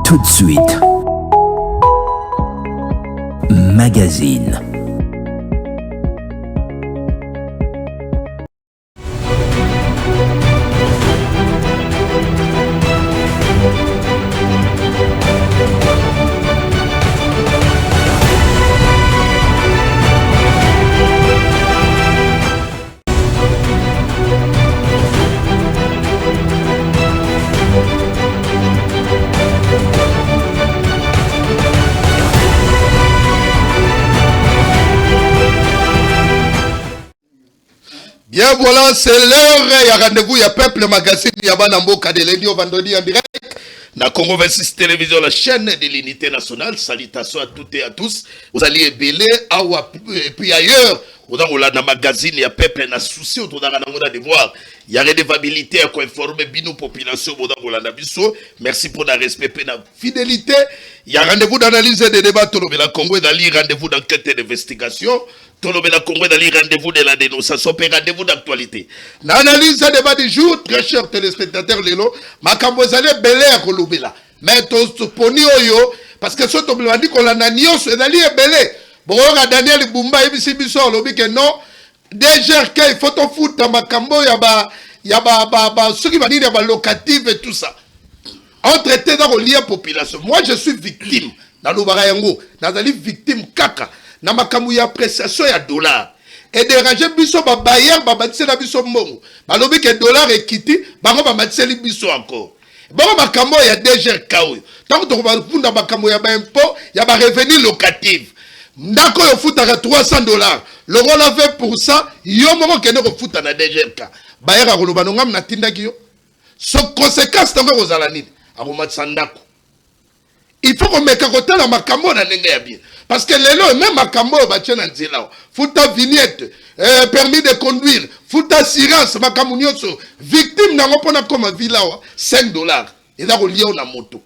Tout de suite. Magazine. Bien voilà, c'est l'heure, il y a rendez-vous, il y a Peuple Magazine, il y a Banamboka de lundi au vendredi en direct. Na Congo 26 Télévision, la chaîne de l'unité nationale. Salutations à toutes et à tous. Vous allez ébeler, et puis ailleurs, vous avez un magazine, il y a Peuple, na souci, vous avez un devoir. Il y a redevabilité à informer nos populations, vous avez un abisso. Merci pour le respect et la fidélité. Il y a rendez-vous d'analyse et de débat, tout le Congo, rendez-vous d'enquête et d'investigation. Tout le Congo, rendez-vous de la dénonciation, puis rendez-vous d'actualité. L'analyse et débat du jour, très chers téléspectateurs, Lélo, ma cambozale belé à Kolubila. Mais tout poni oyo, parce que ce que tu dit qu'on a nanios, c'est d'aller belé. Bon, Daniel Bumba, il s'est mis sur le que non, déjà, il faut ton foot dans ma cambo, il y a ceux qui vont dire locative et tout ça. On traitait dans le lien population. Moi, je suis victime. Dans le barayango, dans la victime kaka. Na makamu ya appréciation ya dollar et déranger biso ba bayer ba batise na biso mbongo balobi ke dollar ekiti bango ba matise li biso encore bango makambo ya DGRK oyo tant to ba funda makambo ya ba impôt ya ba revenu locatif ndako yo futaka $300 le rôle a 20% yo moko kende ko futa na DGRK bayer a koloba ngam na tindaki yo so conséquence tango kozala nini akomatisa ndako. Il faut qu'on mette à côté la makambo na ndenge ya bien. Parce que les même makambo batien na nzela. Futa vignette, permis de conduire, futa assurance makambo nyonso. Victime na ngopona comme villa $5. Et da ko lié na moto.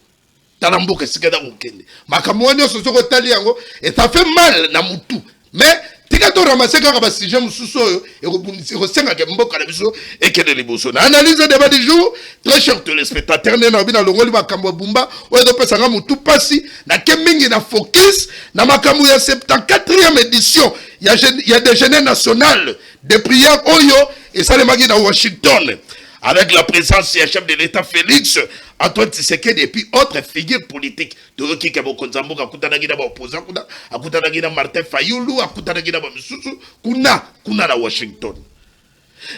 Talamboka sikeda ko kende. Makambo nyonso so ko tali yango et ça fait mal na mutu. Mais tika to ramasser kaka ba sujet mususu oyo et rebondisi ko senga ke mboka na biso et que de liboso. Na analyse débat du jour, très cher téléspectateur na bina longoli makambo bumba oyo do pesa nga mutu pasi na kemingi na focus na makambo ya 74e édition. Il y a des jeunes nationales de prière oyo et ça les magi na Washington avec la présence du chef de l'État Félix Antoine Tshisekedi et puis autres figures politiques. De qui ke bokonzambo akutana gina ba opposant kuna akutana gina Martin Fayulu akutana gina ba misusu kuna na Washington.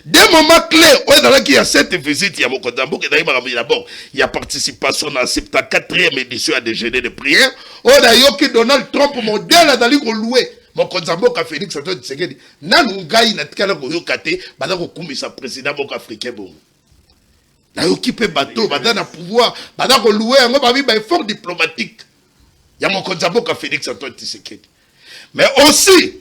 Des moments clés où il y a cette visite il y a bokonzambo que d'abord il y a participation à la 74e édition à déjeuner de prière. Oh d'ailleurs que Donald Trump modèle dali ko louer mokonzambo ka Félix Antoine Tshisekedi nanu ngai na tikala ko yokate bana ko kumisa président moko africain bon. Na occupé bateau, bada na pouvoir, bada ko louer ngo babi ba effort diplomatique. Ya mokonzambo ka Félix Antoine Tshisekedi. Mais aussi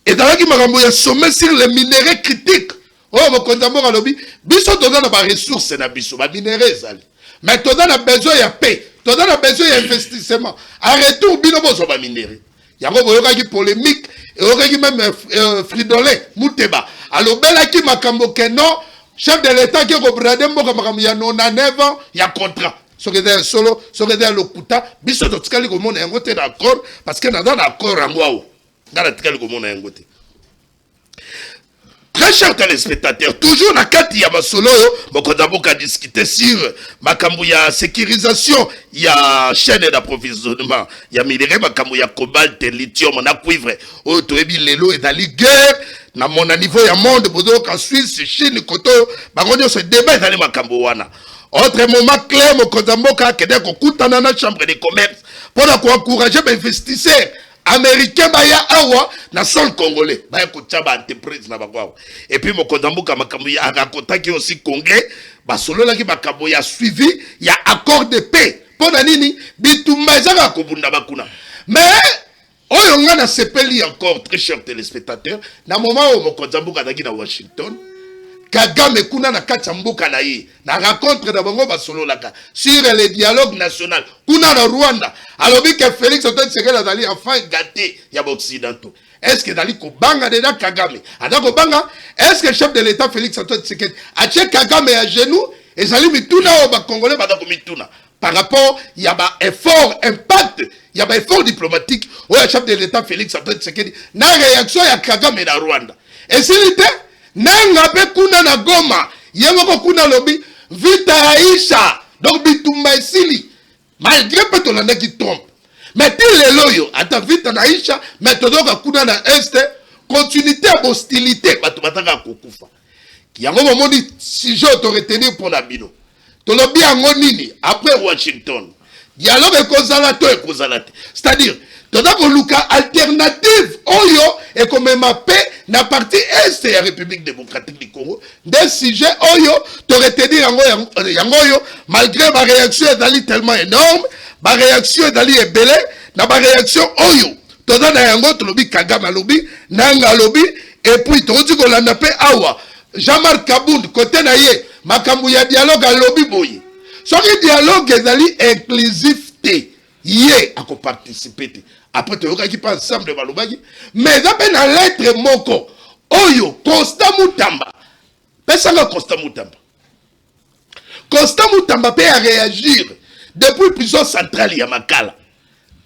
et dans la qui makambo ya sommet sur les minéraux critiques. Oh mokonzambo ka lobi, biso to na ba ressources na biso, ba minéraux ezali. Mais to na besoin ya paix, to na besoin ya investissement. En retour bino bozo ba minéraux. Yango boyoka ki polémique et oyoka même Fridolin Mouteba. Alors bela ki makambo ke non chef de l'État qui est rebrandé, il y a 99 ans, il y a contrat. Ce qui est solo, ce qui est le kuta, biso to tikali ko mona yango te d'accord parce que na dans accord angwao. Dans la tikali ko mona yango te. Très chers téléspectateurs, toujours na kati ya masolo mokonzambo ka discuter sur makambo ya sécurisation, il y a chaîne d'approvisionnement, il y a minéraux makambo ya cobalt, lithium, na cuivre. O to ebi lelo et dali guerre. Na mon niveau ya monde bozo ka Suisse Chine koto bangonyo se débat dans makambo wana. Autre moment clé mokonzambo ka kede ko kutana na chambre de commerce pour encourager les investisseurs américains baya awa na sol congolais baya ko tchaba entreprise na bakwa. Et puis mokonzambo ka makambo ya rakontaki aussi congrès ba solo la ki makambo ya suivi ya accord de paix. Pona nini bitumba ezaka ko bunda bakuna. Mais oyo nga na sepeli encore très chers téléspectateurs na moment où mokonzambo kadaki na Washington Kagame kuna na kati mboka na ye na rencontre na bango ba solo laka sur le dialogue national kuna na Rwanda alobi que Félix Antoine Tshisekedi azali enfin gâté ya occidentaux. Est-ce que dali ko banga de Kagame adako banga est-ce que chef de l'État Félix Antoine Tshisekedi a tché Kagame à genoux et sali mituna o ba congolais badako mituna par rapport il y a un effort impact il y a un effort diplomatique au chef de l'état Félix Antoine Tshisekedi na réaction ya Kagame na Rwanda et s'il était nanga pe kuna na Goma yemoko kuna lobi vita Aisha donc bitumba esili malgré petolanda qui trompe mais il loyo ata vita na Aisha mais todoka kuna na est continuité d'hostilité bato bataka kokufa yango momoni sujet to retenir pour la bino tolobi yango nini après Washington dialogue ekozala c'est-à-dire toda koluka alternative oyo et comme paix na partie est ya République démocratique du Congo des sujets oyo to retenir yango yo malgré ma réaction dali tellement énorme ma réaction dali ebele na ma réaction oyo toda na yango tolobi Kagame lobi nanga lobi et puis todi kolanda pe awa Jean-Marc Kabound côté na ye makambu ya dialogue à lobby boye soki dialogue ezali inclusif te ye ako participer te après tu yoka ki pas ensemble balobaki mais ça pe na lettre moko oyo Constant Mutamba pesanga Constant Mutamba peut réagir depuis prison centrale ya Makala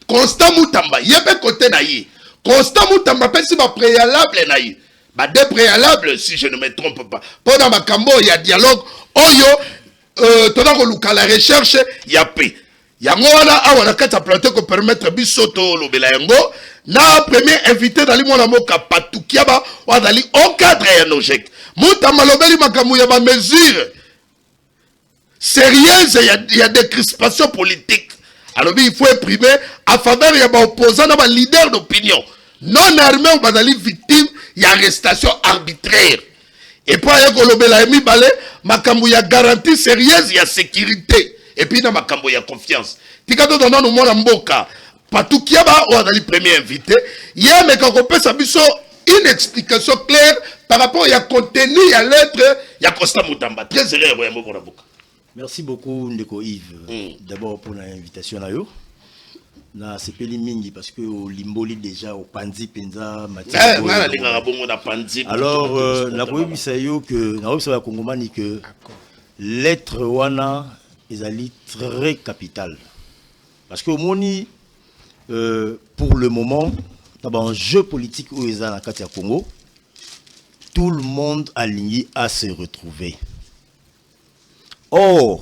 Constant Mutamba ye pe côté na ye Constant Mutamba pe si ba préalable na ye ba deux préalables si je ne me trompe pas pendant ma cambo il y a dialogue oyo tona ko luka la recherche ya paix yango wana awa na kata planter ko permettre bisoto lobela yango na premier invité dans limona moka patukiaba wa dali au cadre ya nojek Mutamba lobeli makambu ya ba mesure sérieuse il y a des crispations politiques alors il faut exprimer à faveur ya ba opposant na ba leader d'opinion non armé ou bazali victime il y a arrestation arbitraire et puis il y a kolobela emi balé makambu ya garantie sérieuse il y a sécurité et puis na makambu ya confiance tikato dona no mona mboka patukiaba ou azali premier invité hier mais quand on peut ça biso une explication claire par rapport il y a contenu il y a lettre il y a Constant Mutamba très sérieux ya mboka na boka. Merci beaucoup Ndeko Yves d'abord pour l'invitation là yo na sepeli mingi parce que au limboli déjà au panzi penza matière alors na koyebisa yo que na koyebisa ya kongomani que lettre wana ezali très capital parce que au moni pour le moment dans un jeu politique où ils ont na kati ya Congo tout le monde aligné à se retrouver. Or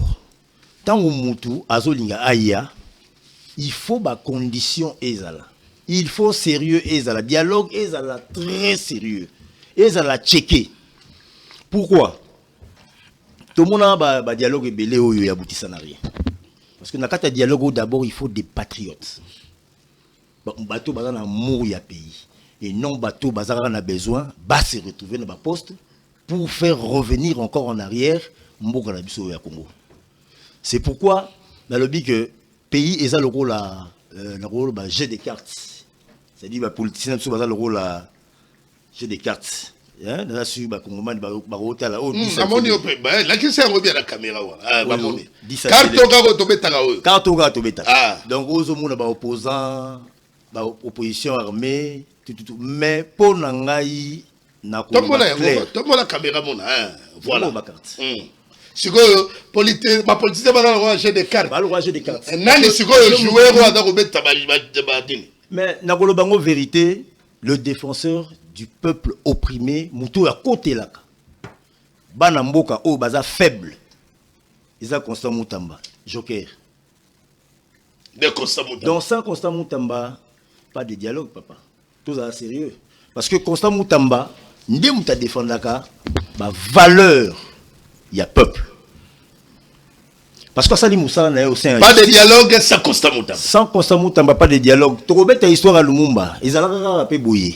tant que mutu azolinga aya il faut ba condition ezala. Il faut sérieux ezala. Dialogue ezala très sérieux. Ezala checké. Pourquoi? Tout le monde a ba dialogue ebele oyo ya boutisa na rien. Parce que na kata dialogue d'abord il faut des patriotes. Bato baza na amour ya pays et non bato baza na besoin ba se retrouver dans ba poste pour faire revenir encore en arrière mboka na biso ya Congo. C'est pourquoi dans le but que pays et ça le rôle jeu de cartes, c'est-à-dire les politiciens sont le rôle jeu de cartes. Hein, dans la suite bah Congo man bah hôtel là haut. Amoni au pays bah là qui c'est revient la caméra ah bah moni. Carte au tobeta là haut. Carte au tobeta. Donc aux hommes bah opposants bah opposition armée tout mais pour nangai na ko. Tomo la caméra mona voilà. Sikoyo politique ma politique ba na jeu de cartes. Ba le jeu de cartes. Nani sikoyo joueur wa da ko beta ba dini. Mais na kolo bango vérité le défenseur du peuple opprimé mutu à côté là. Bana mboka o baza faible. Isa Constant Mutamba, joker. De Constant Mutamba. Donc sans Constant Mutamba, pas de dialogue papa. Tout ça sérieux. Parce que Constant Mutamba, ndé muta défendaka ba valeur il y a peuple. Parce que ça, pas de dialogue sans Constant Mutamba. Sans Constant Mutamba, pas de dialogue. Tu remets ta histoire à Lumumba. Ils ont peu bouillé.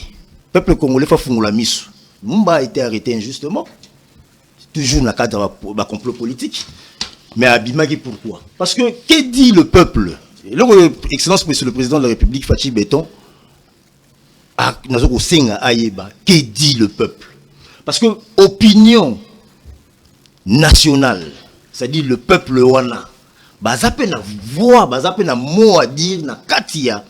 Peuple congolais fait fondre la mise. Lumumba a été arrêté injustement. Toujours dans le cadre d'un complot politique. Mais à Bimagi, pourquoi? Parce que, que dit le peuple? Excellence, monsieur le président de la République, Fachi Béton, que dit le peuple? Parce que, opinion nationale, c'est-à-dire le peuple wana bazape na voix bazape na mot à dire na katia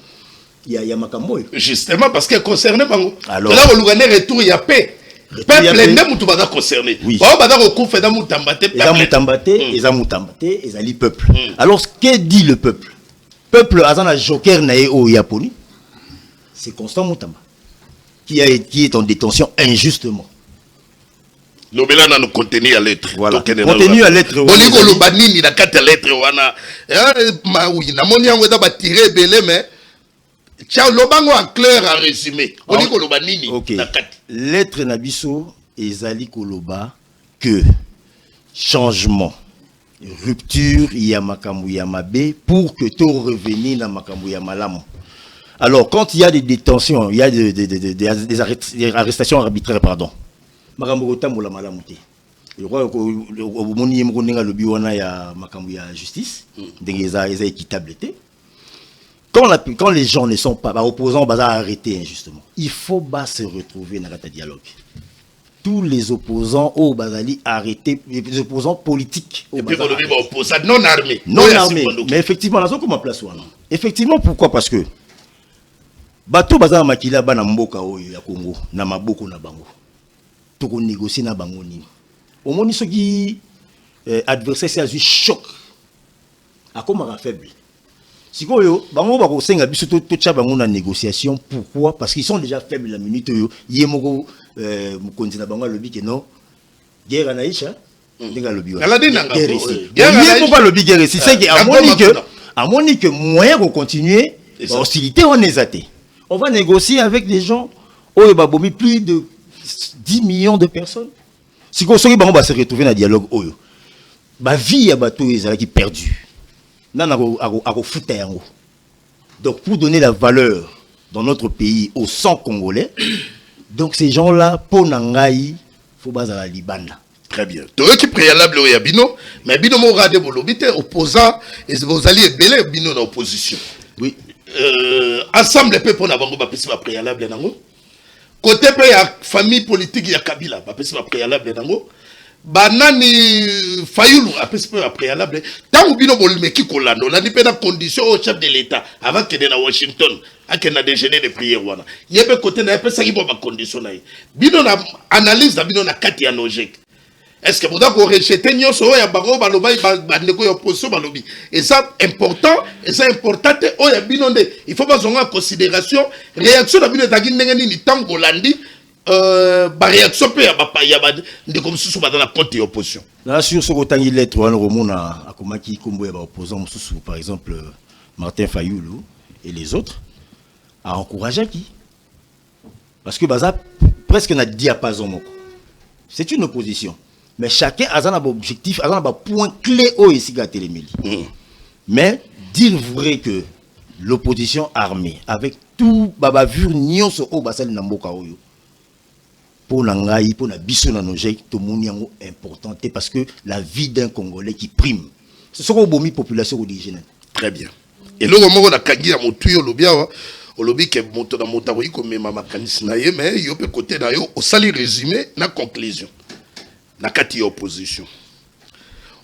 ya makambo justement parce que concernant bango alors là on retour il y a paix peuple nde mutu baza concerné bao baza kokufa eza mutamba te eza mutamba te ezali peuple. Alors que dit le peuple? Peuple azana joker na ye o Yaponi, c'est Constant Mutamba qui est en détention injustement. Lobela na no contenu à lettre. Voilà. Contenu à lettre. Bolingo loba nini na kati ya lettre wana. Ma oui, na moni yango da ba tirer belé mais Tiens, lobango en clair en résumé. Bolingo loba nini na kati. Lettre na biso ezali koloba que changement, rupture ya makambo ya mabe pour que tout revenir na makambo ya malamu. Alors quand il y a des détentions, il y a des arrestations arbitraires, pardon. Makambo kotambola malamu te. Je crois que au moni mkondenga lobi wana ya makambo ya justice, ndenge eza équitable te. Quand les gens ne sont pas opposants, bah arrêter injustement. Il faut se retrouver dans le dialogue. Tous les opposants au Bazali arrêtés, les opposants politiques. Et puis on opposants non armés. Non armés. Mais effectivement, là, comment place effectivement, pourquoi? Parce que bateau bazar makila bana mboka oyo ya Congo na maboko na bango. Toko négocier na bango nini. Au moins ceux qui adversaire c'est un choc. A comment faible. Sikoyo bango ba ko senga biso to tcha bango na négociation. Pourquoi? Parce qu'ils sont déjà faibles la minute yo yemoko mukonzi na bango lobi que non guerre naisha ndinga lobi wa guerre ici yemoko ba lobi guerre ici c'est que à monique moyen pour continuer hostilité on est athée. On va négocier avec des gens où babomi plus de 10 millions de personnes. Si on va se retrouver dans le dialogue, la vie à bateau est perdue. Donc pour donner la valeur dans notre pays au sang congolais, donc ces gens-là, pour Nangaï, il faut baser la Libana. Très bien. Tu es préalable au Yabino, mais Bino Morade Bolobite opposant et vous alliez belé Bino dans l'opposition. Oui. Ensemble, les peuples n'avons pas pu préalable. Côté de la famille politique, il y a Kabila, pas préalable. Banani Fayoulou, pas préalable. Tant que Bino Bolmeki Kolando, on a des conditions au chef de l'État avant qu'il y ait à Washington, à qu'il y ait déjeuner de prière. Il y a des côtés de la condition. Bino na analyse, Bino na Kati Anojek. Est-ce que vous avez rejeté Nyoso ya Baro Baloba Bandeko ya Poso Balobi? Et ça important, il faut pas en considération réaction de Bino Tagin Nengani ni Tango Landi réaction pe ya Bapa Yabad de comme sous dans la porte de l'opposition. Là sur ce côté lettre on remona à Komaki Kombo ya opposant sous par exemple Martin Fayoulou et les autres à encourager qui? Parce que baza presque na diapason moko. C'est une opposition. Mais chacun a un objectif, a un point clé au ici à Téléméli. Mais dire vrai que l'opposition armée, avec tout babavure nion so o basal namboka oyo, pour nangai, pour na biso na nojek, tout le monde est important parce que la vie d'un Congolais qui prime. Ce sont les population indigène. Très bien. Et là, on a kagi à motuyo lobia, au lobby que monte dans motaroui comme ma canis naie, mais il y a peu côté d'ailleurs au sali résumé na conclusion. Na kati ya opposition.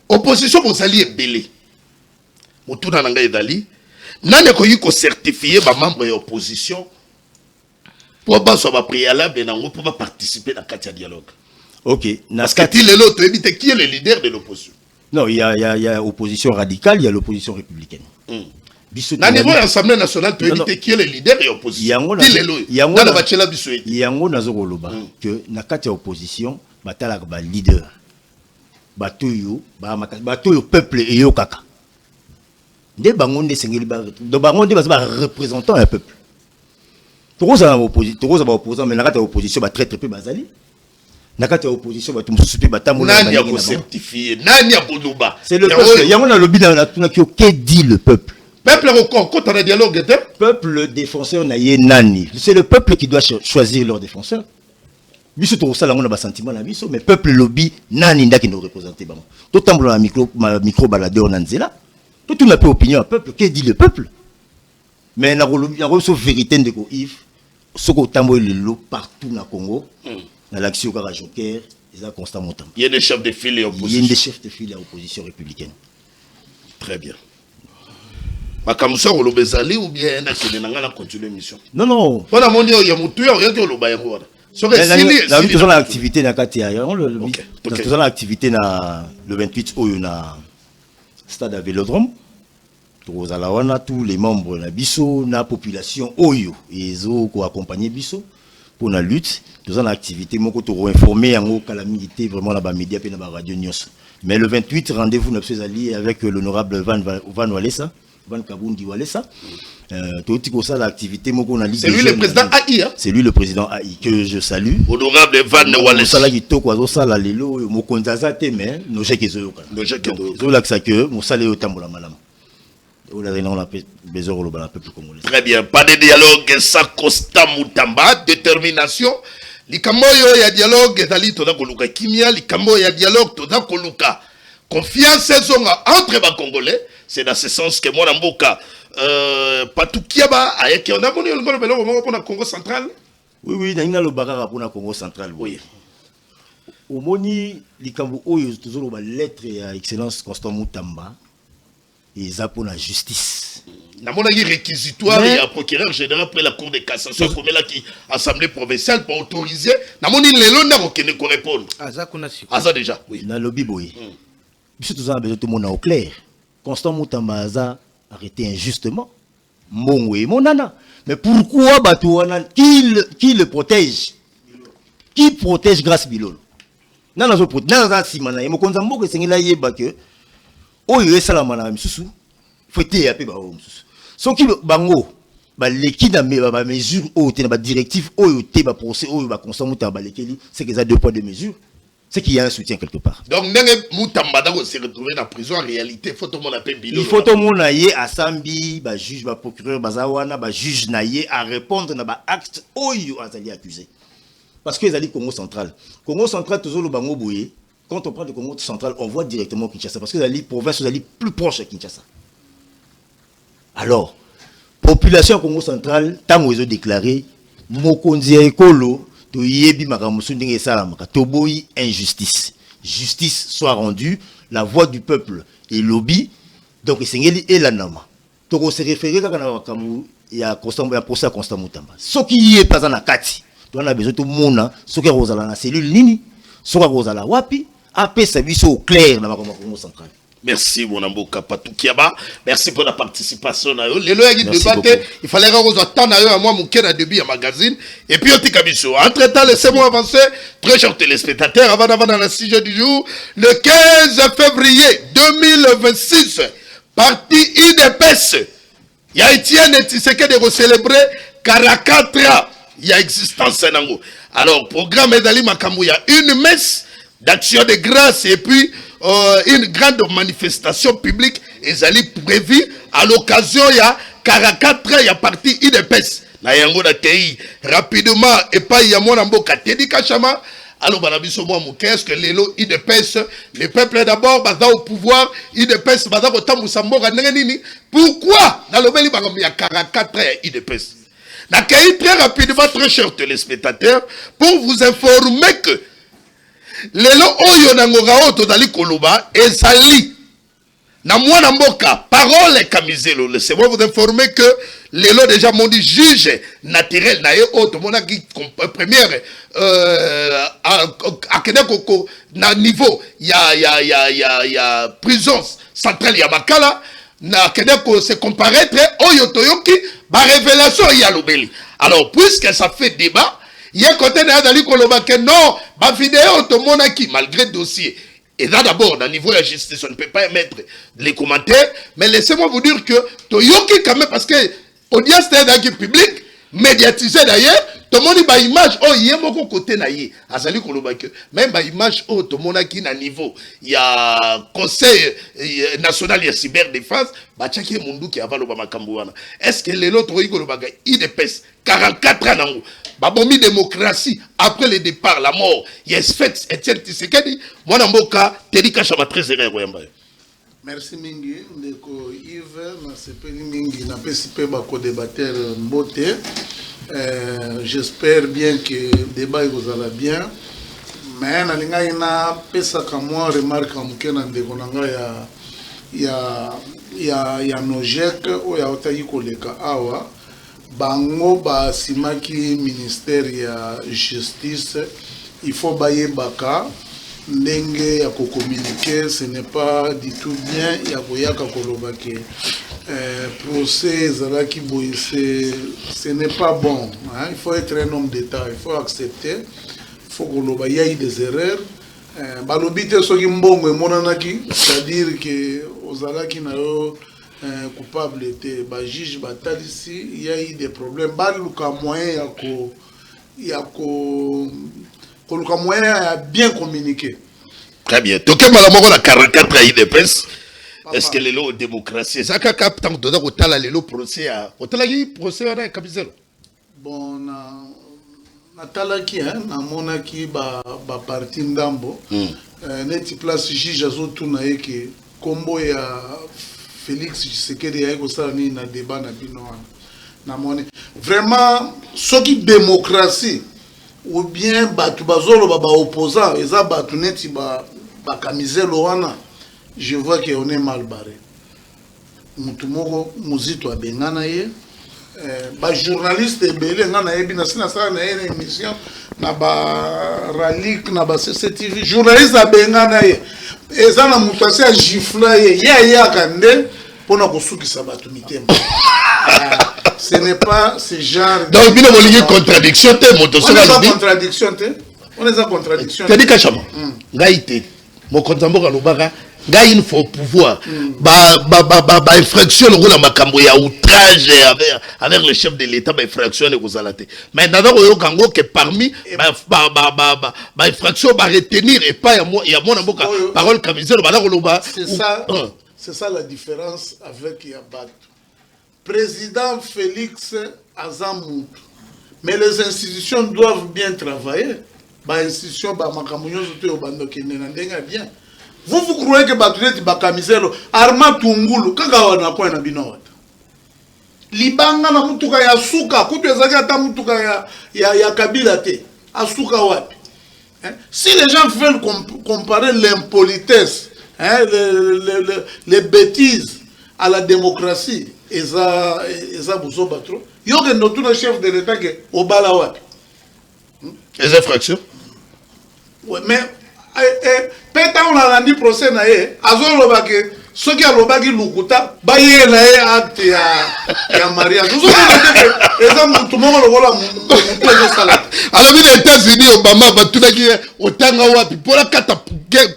Opposition vous alliez belé. Mutuna nanga edali. Nane ko yiko certifier ba membre de opposition pour ba so ba préalable nango pour participer dans kati ya dialogue. OK. Parce que tu l'autre évite qui est le leader de l'opposition. Non, il y a opposition radicale, il y a l'opposition républicaine. Na niveau de l'Assemblée nationale, tu évite qui est le leader de l'opposition. Yango nazoko loba que na kati ya opposition batala ba leader batoyo peuple et yo kaka nde bango nde sengeli ba do bango nde ba représentant un peuple tokoza ba opposant mais na kati ya opposition ba traître pe bazali na kati ya opposition ba tumusu pe batamola nani ya ko certifier nani ya boluba c'est le peuple yango na lobi na tuna ki que dit le peuple quand on a dialogue peuple défenseur na ye nani c'est le peuple qui doit choisir leur défenseur. Biso to sala ngona ba sentiment na biso mais peuple lobby nani ndaki no représenter bango to tambola na micro baladeur na nzela to tout na peu opinion peuple que dit le peuple mais na lobby na so vérité ndeko Yves soko tambola lelo partout na Congo na l'action ka Joker ils Constant Mutamba il y a des chefs de file et opposition il y a des chefs de file à opposition républicaine. Très bien. Makamusa olobezali ou bien na kene na ngana continuer mission. Non. Voilà mon dieu ya mutu ya rien que loba yango. Nous avons l'activité dans l'activité le 28 au stade à Vélodrome. Tous les membres de la BISO, la population Oyo, ils ont accompagné BISO pour la lutte. Nous avons l'activité, nous avons informé en calamité vraiment la média et la radio news. Mais le 28, rendez-vous nous alliés avec l'honorable Van Walesa, Van Kabundi Walesa. L'activité, c'est lui le président AI. Hein? C'est lui le président AI que je salue. Honorable Van Walesa. Très bien, pas de dialogue, ça Costa Moutamba, détermination. Likamboyo ya dialogue ezali toda koluka kimia, likamboyo ya dialogue toda koluka confiance entre les Congolais. C'est dans ce sens que moi Mboka Patoukiaba ayeki on a moni le belo pour le Congo central. Oui, na le bagara pour le Congo central. Oui. Au moni likambo oyo tozolo ba lettre ya excellence Constant Moutamba et ça pour la justice. Na mona qui réquisitoire et procureur général après la cour de cassation comme là qui assemblée provinciale pour autoriser na moni lelo na kokene ko répondre. Aza déjà. Oui. Na lobby boy. Biso tozana besoin tout monde au clair. Constant Moutamba aza arrêté injustement. Mongwe monana. Mais pourquoi Batouana qui le protège? Qui protège grâce Bilolo? Nana zo protège. Nana simana e mokonza mboko sengela yeba que oyo esala mana misusu faut te yape ba o misusu. Soki bango ba leki na ba mesure o te na ba directive oyo te ba procès oyo ba Constant Moutamba lekeli, c'est que ça deux poids deux mesures. C'est qu'il y a un soutien quelque part. Donc, Moutamba s'est retrouvé dans la prison en réalité. Il faut tout le monde appeler Bilo. Il faut tout le monde aille à Sambi, juge, procureur, Bazawana, juge naïe à répondre à l'acte où ils ont été accusés. Parce qu'ils ont dit Congo central. Congo central, toujours le Bango Bouye. Quand on parle de Congo central, on voit directement Kinshasa. Parce que les provinces sont plus proches de Kinshasa. Alors, population Congo central, tant qu'ils ont déclaré, Mokonzi Ekolo, to yebi makamusu ndenge esalamaka toboyi injustice. Justice soit rendue, la voix du peuple et lobby. Donc esengeli elanama. Toko se référer kaka na makamu ya Constant ya procès Constant Moutamba. Soki yé pas na kati. To na besoin to mona soki rozala na cellule nini, soki rozala wapi, apesa biso au clair na makamu Congo central. Merci mon amboka Patoukiaba. Merci pour la participation. Les lois qui débattent, il fallait attendre à moi mon cœur à début à magazine. Et puis on t'ikabiso. Entre-temps, laissez-moi avancer. Très chers téléspectateurs, avant dans le sujet du jour, le 15 février 2026, parti IDPS. Il y a Etienne Tshisekedi de célébrer 44 ans. Il y a existence nango. Alors, programme Edali Makamou, il y a une messe d'action de grâce et puis une grande manifestation publique est prévue à l'occasion il y a 44 ans il y a parti IDPS na yango na tei rapidement et pas il y a mon amboka Teddy Kachama alors banabiso moi qu'est-ce que lelo IDPS le peuple d'abord baza au pouvoir IDPS baza ko tambusa mboka nini pourquoi na lobeli ba il y a 44 ans IDPS na tei très rapidement très chers téléspectateurs pour vous informer que lelo oyo nangoka oyo tozali koloba ezali na mwana mboka parole kamizelo. Laissez-moi vous informer que lelo déjà mon dit juge naturel na ye oyo tomonaki première akende koko na niveau ya prison centrale ya Makala na kende ko se comparaître oyo toyoki ba révélation ya lobeli. Alors puisque ça fait débat, il y a un côté de que non, ma vidéo, tout le monde qui, malgré le dossier, et là d'abord, dans le niveau de la justice, on ne peut pas émettre les commentaires, mais laissez-moi vous dire que, Toyoki quand même, parce que l'audience est dans le public, médiatisé d'ailleurs, tout le monde a une image, oh, il y a mon côté naïe, azali kolobake, même une image, oh, tout le monde qui a un niveau, il y a Conseil national de cyberdéfense, bah, tchaki mundu qui a valu bamakambuana. Est-ce que les autres, il dépêche 44 ans, babomi démocratie, après le départ, la mort, yes, fait, Etienne Tshisekedi, moi, Namboka, Teddy Kachama, très heureux, merci mingi, ndeko Yves, na sepeli mingi, na PCP bako débatteur mbote. J'espère bien que le débat vous allez bien. Mais nalinga ina pesa kamwa remarque amuke na ndeko nanga ya nojek o ya otayi koleka awa bango basimaki ministère ya justice, il faut baye baka ndenge ya communiquer, ce n'est pas du tout bien ya koyaka koloba ke procès ezalaki boye, ce n'est pas bon, hein? Il faut être un homme d'État, il faut accepter, il faut koloba il y a eu des erreurs. Balobi te soki mbongo emonanaki, c'est-à-dire que ozalaki na yo coupable était ba juge batalisi, il y a eu des problèmes, baluka moyen ya moyen à bien communiquer. Très bien. Toké malamoko la 44 à IDPS. Est-ce que les lots démocratie ça ka tant de ko tala les lots procès à otala yi procès à Kabizelo. Bon na talaki hein na monaki ba parti ndambo neti place juge azotuna yeke kombo ya Félix Tshisekedi ya ko sala ni na débat na bino na moni vraiment soki démocratie ou bien batu bazolo ba opposant eza batu neti ba Kamizelo wana, je vois qu'on est mal barré. Mutumoko muzito abengana ye ba journaliste ebele ngana yebi na sina sala na une émission na ba Ralik na ba CCTV journaliste abengana ye eza na mutasi a gifla ye ya kande pona kosukisa batu mitema. Ce n'est pas ce genre. Donc bino molingi contradiction te moto so la contradiction te. On est en contradiction. T'as dit kachama. Ngaite. Mon contemporain lobaka ngai il faut pouvoir ba infraction le makambo ya outrage avec le chef de l'état ba infraction ko zalate mais ndana ko yokango que parmi ba infraction ba retenir et pas ya mona mboka parole Kamizelo ba loba. C'est ça la différence avec Yabat. Président Félix Azamou, mais les institutions doivent bien travailler. Ba institution ba makamunyo zote obando kene na ndenga bien. Vous croyez que Batuleti Bakamizelo Arma Tungulu kaka wana kwa na bino wata. Libanga na mutuka ya suka kutu ezaki ata mutuka ya Kabila te. Asuka wapi? Si les gens veulent comparer l'impolitesse, hein, les bêtises à la démocratie, eza buzo batro. Yo ke notuna chef de l'état ke obala wapi. Les infractions. Ouais, mais peut-être on a rendu procès na ye azoloba ke soki alobaki lukuta baye na ye acte ya mariage nous on exemple tout le monde lokola mutu sala alors les États-Unis Obama batunaki otanga wapi pola kata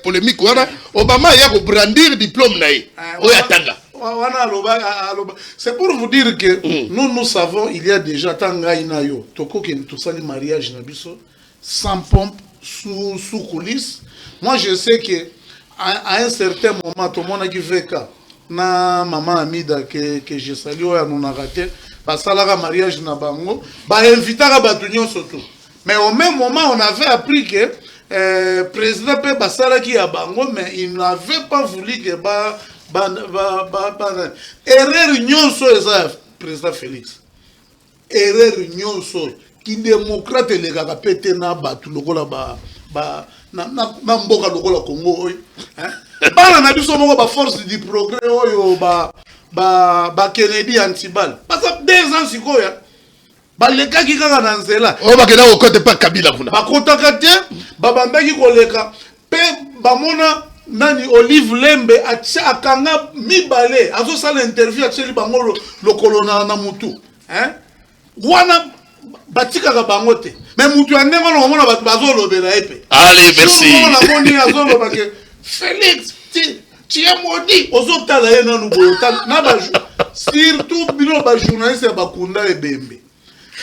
polémique wana Obama ya ko brandir diplôme na ye oyatanga wana aloba c'est pour vous dire que nous savons il y a déjà tanga inayo toko ke tout ça le mariage na biso sans pompe sous coulisses. Moi je sais que à un certain moment tout le monde a qui fait cas na maman Amida que je salue à nous raté parce que la mariage na bango ba invitera batunyo surtout mais au même moment on avait appris que président pe basala qui a bango mais il n'avait pas voulu que erreur nyonso eza président Félix erreur nyonso qui démocrate les gars pété na batu lokola na mboka lokola Congo hein bana na biso moko ba force du progrès oyo ba Kennedy antibal parce que 2 ans sikoya ba leka ki kaka na nzela o ba kena ko pas Kabila kuna ba kotaka te ba bandaki ko leka pe ba mona nani Olive Lembe akanga mibale azo sala interview ateli bango lokolo na mutu hein wana batika ka bango te mais mutu andengo no mona batu bazolobela epe allez merci on moni azoloba ke Félix tu es maudit ozotala ye nanu boyota na ba surtout bino ba journaliste ba kunda ebembe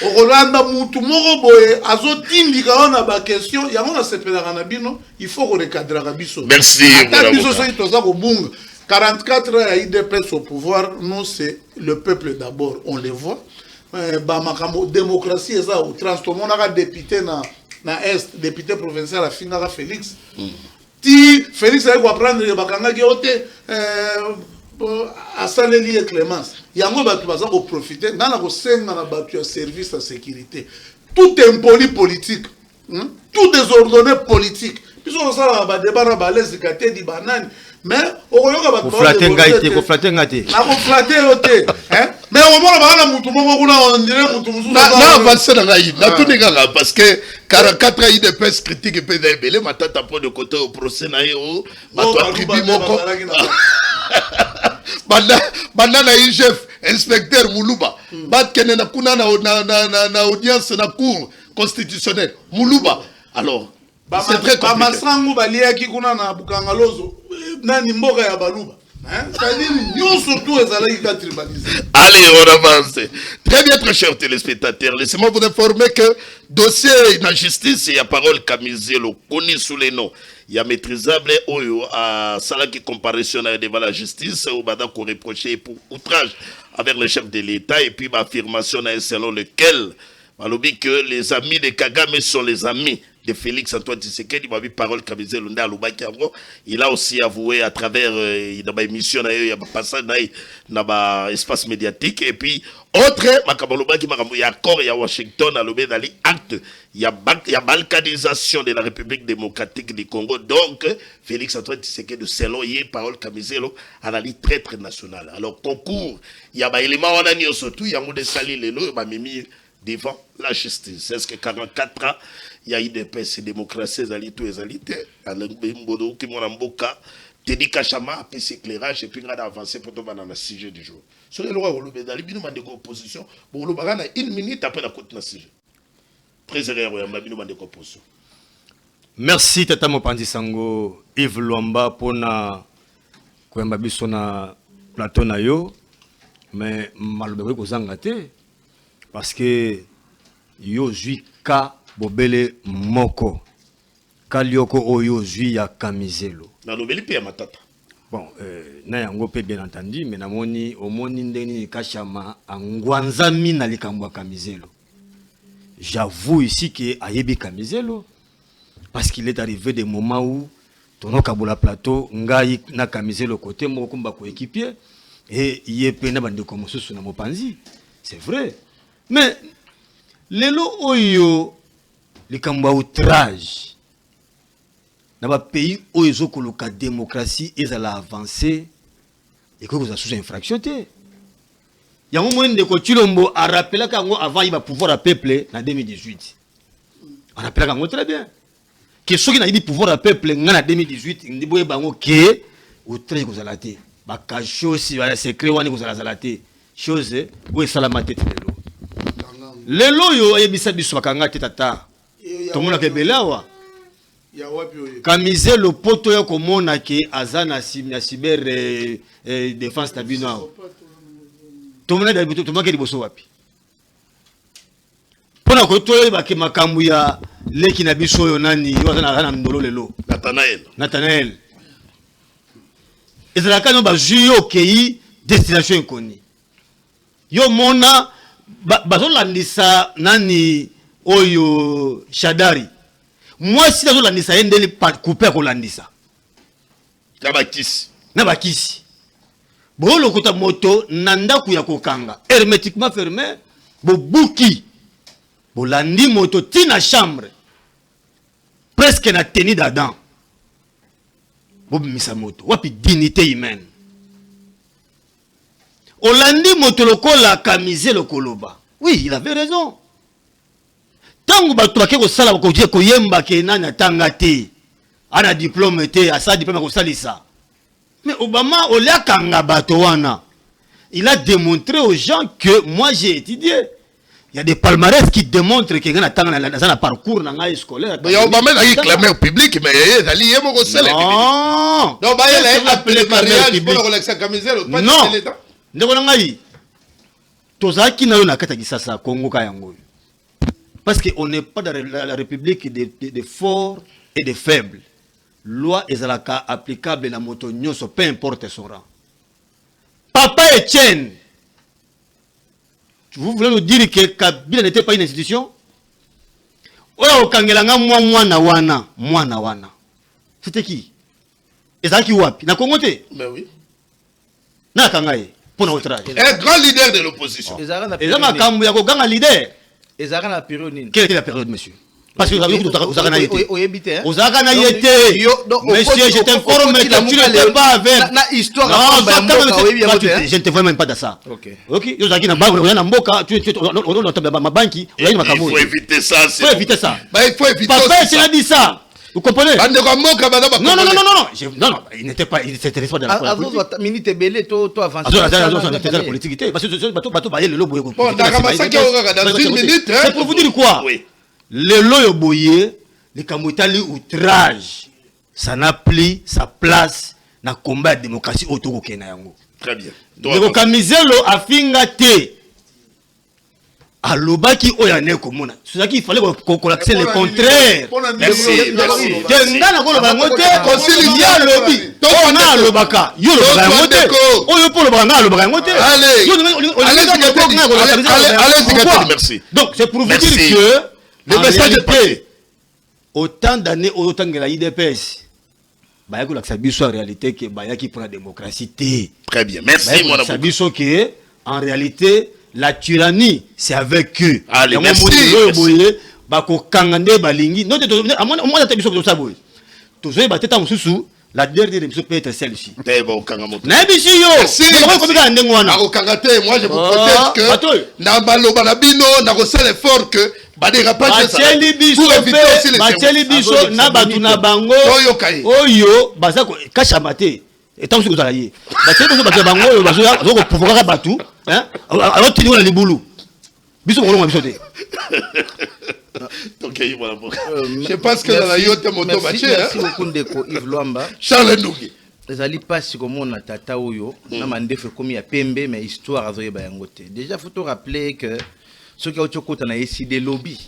okolanda mutu moko boye azotindika wana ba question yango na sepelaka na bino il faut ko recadrer biso merci biso soki toza ko bunga 44 ans à IDPS au pouvoir nous c'est le peuple d'abord on les voit ba makambo démocratie eza au transformona ka député na est député provincial à Finga Félix ti Félix a ko prendre bakanga ki ote à saleli et Clémence yango batu baza ko profiter na ko senga na batu ya service de sécurité tout impoli politique tout désordonné politique biso ça ba débat na ba les kate di banane mais okoyoka batu ko flatter ngate na ko flatter ote hein mais on va la mutu moko kuna on dirait mutu musu. Na avance na ngai. Na tout négara parce que 44 ans de presse critique peut débélé matata pour de côté au procès na yo. Mato attribué moko. Banda na chef inspecteur Muluba. Bat kene na kuna na audience na cour constitutionnelle Muluba. Alors c'est très compliqué. Masangu balia ki kuna na bukangalozo nani mboka ya baluba. C'est-à-dire, nous surtout, allez, on avance. Très bien, très chers téléspectateurs. Laissez-moi vous informer que dossier de la justice, il y a parole Kamizelo, connu sous les noms. Il y a maîtrisable Oyo à Salaki comparution devant la justice, où Bada qu'on reproché pour outrage avec le chef de l'État et puis affirmation selon lequel Malobi que les amis de Kagame sont les amis de Félix Antoine Tshisekedi. Il m'a vu parole Kamizelo il a aussi avoué à travers dans ma émission, il y a passage dans l'espace médiatique. Et puis, autre, il y a accord, il y a Washington, il acte, il y a balkanisation de la République démocratique du Congo. Donc, Félix Antoine Tshisekedi, selon y parole Kamizelo, à la liste traître nationale. Alors, concours, il y a des éléments, on a mis surtout, il y a des salis, il y a mis devant la justice. Est-ce que 44 ans, il y a eu des pays démocratie, tout les alités, à l'Mbodo, qui m'ont emboca, Teddy Kachama, a fait éclairage, et puis on a avancé pour tomber dans le sujet du jour. Sur le roi, on a dit opposition, bon, on a une minute après la côte de sujet. Très heureux, on a dit opposition. Merci, Tata Mopandi Sango, Yves Luamba, pour na biso na plateau na yo, mais malobé ko zangate. Parce que yo zui ka bobele moko kalioko oyo zui ya Kamizelo na lobeli pe ya matata bon na yango pe bien entendu mais namoni omoni ndeni kashama angwanzami na likambo ya Kamizelo. J'avoue ici que ayebi Kamizelo parce qu'il est arrivé des moments où tono kabula plateau ngai na Kamizelo côté moko kumba ko équipier et yepe na bande comme susu na mopanzi. C'est vrai. Mais, lelo oyo, les kamba outrage, dans le pays où ils ont la démocratie, ils ont avancé, et que vous avez sous infraction. Il y a un moment de Kochilombo a rappelé qu'avant il va pouvoir à peuple en 2018. On rappelle qu'avant très bien. Que ceux qui ont dit pouvoir à peuple en 2018, ils ont dit que outrage vous avez été. Baka chose, c'est créé, vous avez été. Chose, vous avez salamate. Lelo yo ayebisa biso bakanga tata. Tomona ke belawa. Ya wapi oye. Kamizelo poto ya komona ke azana cyber défense tabino. Tomona da bitu tomaka liboso wapi. Pona ko toyo ba ke makambu ya leki na biso yo nani yo azana ndolo lelo. Nathanael. Ezalaka no ba juyo kei destination inconnue. Yo mona bazolandisa nani oyo Shadari. Moi si bazolandisa endeli couper kolandisa. Na bakisi. Bo lokuta moto nanda ku ya kokanga hermétiquement fermé bo buki. Bo landi moto tina chambre. Presque na tenue d'Adam. Bo misa moto wapi dignité humaine. Olandi motolokola Kamizelo koloba. Oui, il avait raison. Tangu batwake ko sala ko je ko yemba ke nana tangate. Ana diplôme te asa diplôme ko salisa. Mais Obama olia kanga batowana. Il a démontré aux gens que moi j'ai étudié. Il y a des palmarès qui démontrent que dans un parcours scolaire. Mais Obama a eu clameur public, mais il a lié mon conseil. Non. Non, il a appelé mariage pour relaxer Kamizelo. Non. Parce qu'on n'est pas dans la République des forts et des faibles. Loi est applicable dans moto nyoso, peu importe son rang. Papa Etienne, vous voulez nous dire que Kabila n'était pas une institution? C'était qui? Ezaki Wapi? Na Kongote? Mais oui. Na Kangaye. Un grand leader de l'opposition. Quelle était la période, monsieur? parce que vous avez été. Vous avez été. donc, Monsieur, je t'informe que tu n'étais pas avec. Na histoire. Non, je ne te vois même pas dans ça. Ok. Ok. Vous avez dit, ma banque. Il faut éviter ça. Il faut éviter ça. Il faut éviter Papa, tu l'as dit ça. Vous comprenez? Non, il n'était pas, il s'intéresse pas dans la politique. Parce que c'est pour vous dire quoi? Le loyo boye, les kamotali outrage, ça n'a plus sa place dans le combat de démocratie autour du yango. Très bien. Le Kamizelo a fingate. Alobaki oyane komona. C'est ça qu'il fallait qu'on accède le contraire. Merci. Tengana ko loba ngote, ya lobi. On a lobaka. Yo loba ngote. Oyo po loba loba ngote. Allez, merci. Donc c'est pour vous dire que le message est passé. Autant d'années autant que la IDPS. Bah yako la biso en réalité que bah yaki pour la démocratie. Très bien. Merci mon ami. Biso que en réalité la tyrannie, c'est avec eux. Allez, merci. La dernière émission peut être celle-ci. Merci. Moi, je vous protège que dans Baloba Nabino, dans le fort que pour éviter aussi les et tant que vous allez pouvoir battre, hein, alors tu les boulot. Bisous, on va je pense que dans la yote moto matché. Merci beaucoup Ndeko Yves Luamba. Charles Ndougi. Les alliés passent comme on a tata oyo. Na mandef comme ya pembe mais histoire azoye bayangote. Déjà faut te rappeler que ceux qui ont choqué na décidé lobby.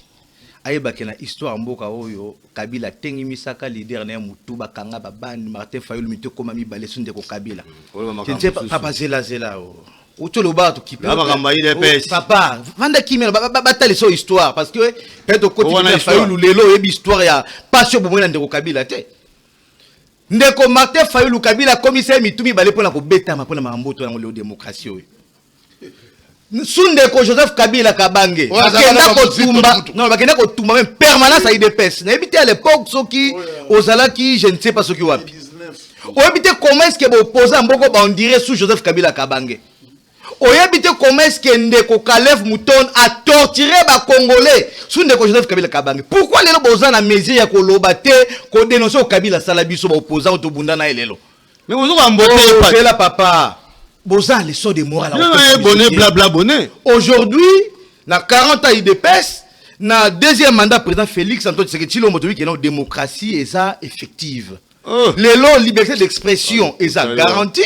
Ayeba ke na histoire mboka oyo Kabila tengi misaka leader na mutu bakanga babani Martin Fayulu mito koma mi bale sunde ko Kabila. Je ne sais pas papa zela Oto lo ba to kipe. Papa, vanda kimela batale so histoire parce que peut-être côté Fayulu lelo yebi histoire ya passion bomona ndeko Kabila te. Ndeko Martin Fayulu Kabila commissaire mitumi bale pona ko betama pona mamboto na le démocratie oyo. Sundeko Joseph Kabila Kabange bakenda kotumba même permanence à IDPS na éviter à l'époque ceux qui ozalaki je ne sais pas ce qui wapi on éviter comment est-ce que opposant mboko ba on dirait sous Joseph Kabila Kabange on éviter comment est-ce que Ndeko Kalev Mouton a torturé ba congolais sous Ndeko Joseph Kabila Kabange pourquoi les opposants na mesure ya koloba te ko dénoncer Kabila Salabiso ba opposant to bunda na elelo mais vous va mboter pas là papa Bozan les sorts de morale. Aujourd'hui, na 40 ans IDPS, na deuxième mandat président Félix Antoine Tshisekedi Tshilombo qui est une démocratie et ça effective. Les lois liberté d'expression et ça garantie.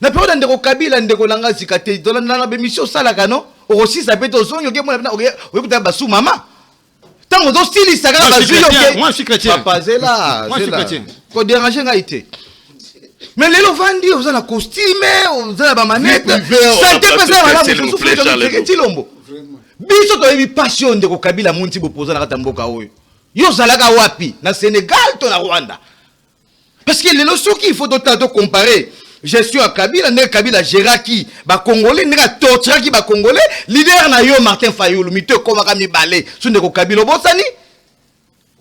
Na période de Kabila ndeko langa zikate dans la bémission ça la gano aussi ça peut être son yoke moi na okuta basu mama. Tant on doit style ça ga basu yoke. Moi je suis chrétien. Papa zela. Moi je suis chrétien. Ko déranger nga été. Mais les Lovandi, vous avez un costume, vous avez un manette. Santé personne, vous souffrez de Tshilombo. Biso to yebi passion de Kabila munti bopoza na kata mboka oyo. Yo zalaka wapi na Sénégal to na Rwanda. Parce que les notions qu'il faut d'autant comparer gestion à Kabila, ne Kabila Géraki, ba Congolais, ne torturaki ba Congolais, leader na yo Martin Fayulu, mito komaka mi balé, sunde ko Kabila bosani.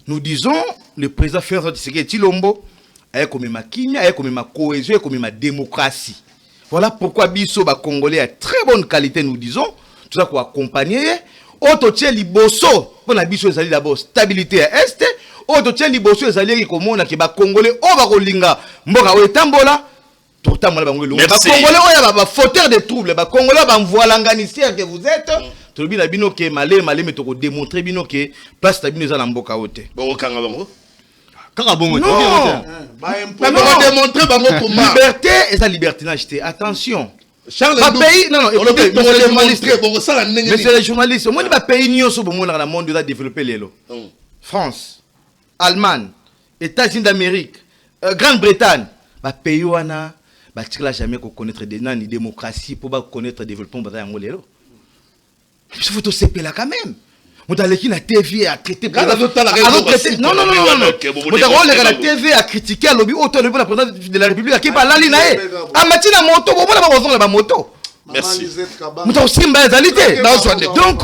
Nous disons le président Félix Tshisekedi Tshilombo a comme ma kimia, a comme ma cohésion, comme ma démocratie. Voilà pourquoi biso ba Congolais à très bonne qualité nous disons, tout ça pour accompagner. Auto tient liboso pour la biso ezali d'abord stabilité à est. Auto tient liboso ezali qui comme on a qui ba Congolais o ba kolinga mboka o tambola. Pourtant moi ba Congolais o ba fauteur de troubles, ba Congolais ba voilà nganisier que vous êtes. Tout le bino que malé mais to ko démontrer bino que place stabilité za na mboka ote. Bon kanga bango. Liberté et sa liberté n'acheter. Attention. Pays, non, écoutez, monsieur les journalistes, moi, le pays n'y a pas dans le monde qui développé les lots. France, Allemagne, États-Unis d'Amérique, Grande-Bretagne, le pays où on a jamais connaître des démocratie pour connaître le développement de les lots. Il faut se payer là quand même. Vous avez la TV à critiquer. Non. Vous avez la TV à critiquer le lobby autant de la présidence de la République qui parle là. Ah, Matina moto, vous avez la moto. Merci. Donc,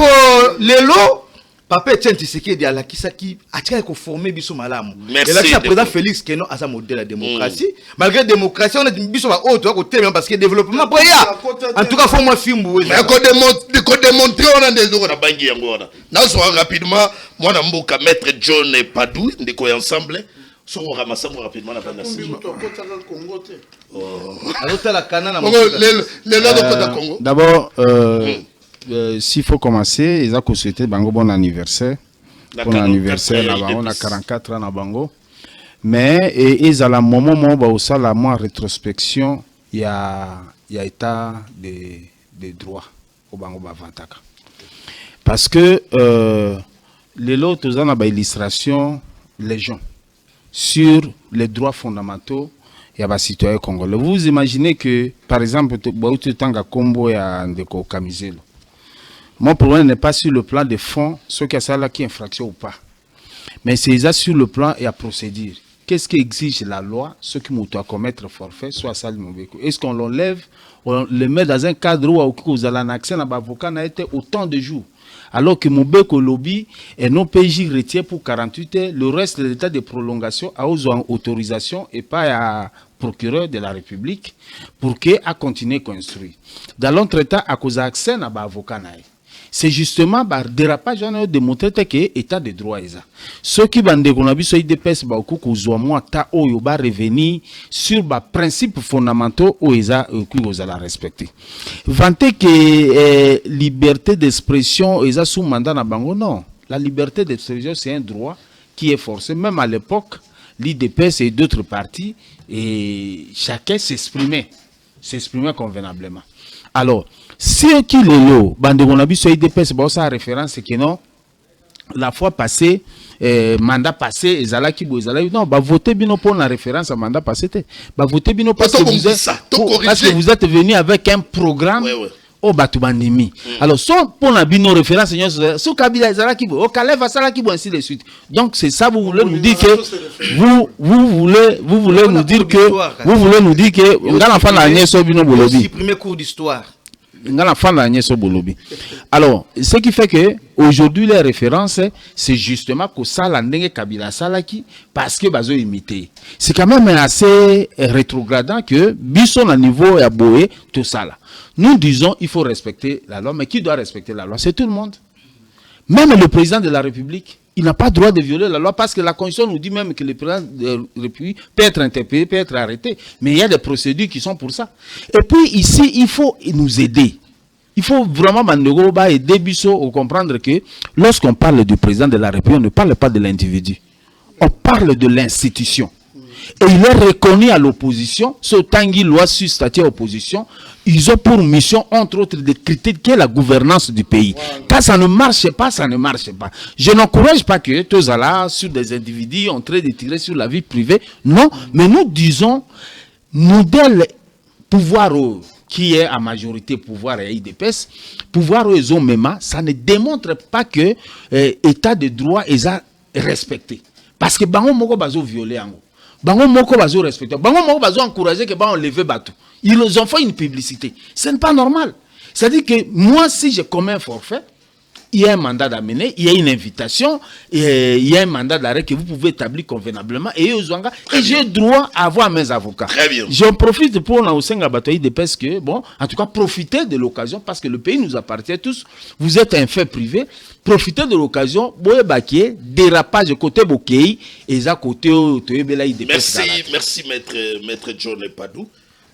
les lots, Papa Etienne Tshisekedi à la Kisaki a tiré qu'on formé biso malamu. Merci. Et là le président Félix Keno a sa modèle de la démocratie. Malgré la démocratie on a biso ba autre côté parce que développement pour ya. En tout cas faut moi fimbu. Mais ko démontrer on a des jours na bangi yango na. Na so rapidement moi na mboka maître John Padou ndeko ensemble. So on ramasse rapidement la bande. D'abord, s'il faut commencer, ils ont souhaité Bango bon anniversaire. Bon anniversaire, on a 44 ans à Bango. Mais ils ont le moment où ça la moins rétrospection, il y a état de droit au Bango Bavantaka. Parce que les lots, ils ont une illustration légion sur les droits fondamentaux. Il y a des citoyens congolais. Vous imaginez que, par exemple, mon problème n'est pas sur le plan des fonds, ce qui est là qui est infraction ou pas. Mais c'est déjà sur le plan et à procédure. Qu'est-ce qui exige la loi, ce qui doit commettre forfait, soit ça le mauvais coup. Est-ce qu'on l'enlève, on le met dans un cadre où vous avez un accès à l'avocat n'a été autant de jours. Alors que Moubeko lobby et non PJ retient pour 48 heures, le reste de l'état de prolongation a autorisation et pas à procureur de la République pour qu'il a continué à construire. Dans l'entretemps, à cause d'accès à l'avocat, c'est justement le dérapage on a démontré que l'état de droit est ça. Ceux qui vont dégonner IDPS revenir sur les principes fondamentaux où ils ont respecté. Vanter que liberté d'expression est sous mandat na bango non. La liberté d'expression c'est un droit qui est forcé même à l'époque l'IDPS et d'autres partis et chacun s'exprimait convenablement. Alors si qui est là, Bandegonabi sur IDPS, ça a référence que non, la fois passée, mandat passé, Ezalaki Bozalaki, non, voter bien pour la référence à mandat passé, voter bien parce que vous êtes venu avec un programme. Au Batubandimi. Alors, soit pour la bino référence, sous Kabila Ezalaki, au Kaleva Salaki, ainsi de suite. Donc, c'est ça, vous voulez nous dire que, vous voulez nous dire que, on a l'enfant d'année sur bino bolobi. Premier cours d'histoire. Alors, ce qui fait que aujourd'hui les références, c'est justement que ça la Kabila Salaki parce que bazo imité. C'est quand même assez rétrogradant que bison à niveau et à boé tout ça là. Nous disons il faut respecter la loi, mais qui doit respecter la loi? C'est tout le monde. Même le président de la République, il n'a pas le droit de violer la loi parce que la Constitution nous dit même que le président de la République peut être interpellé, peut être arrêté. Mais il y a des procédures qui sont pour ça. Et puis ici, il faut nous aider. Il faut vraiment aider Bissot à comprendre que lorsqu'on parle du président de la République, on ne parle pas de l'individu. On parle de l'institution. Et il est reconnu à l'opposition, ce Tanguy loi sur statut opposition, ils ont pour mission, entre autres, de critiquer la gouvernance du pays. Quand ça ne marche pas, ça ne marche pas. Je n'encourage pas que tous là, sur des individus, en train de tirer sur la vie privée. Non, mais nous disons, modèle pouvoir qui est à majorité pouvoir et IDPS, pouvoir ils ont même, ça ne démontre pas que l'état de droit est respecté. Parce que bango moko bazo violé ango. Bango moko bazo respecté. Bango moko bazo encouragé que ba on leve bateau. Ils ont fait une publicité. Ce n'est pas normal. C'est-à-dire que moi, si je commets un forfait, il y a un mandat d'amener, il y a une invitation, il y a un mandat d'arrêt que vous pouvez établir convenablement et j'ai droit à avoir mes avocats. Très bien. J'en profite pour parce que, bon, en tout cas, profitez de l'occasion parce que le pays nous appartient tous. Vous êtes un fait privé. Profitez de l'occasion. Dérapage côté Bokei et à côté Merci, maître John Padou.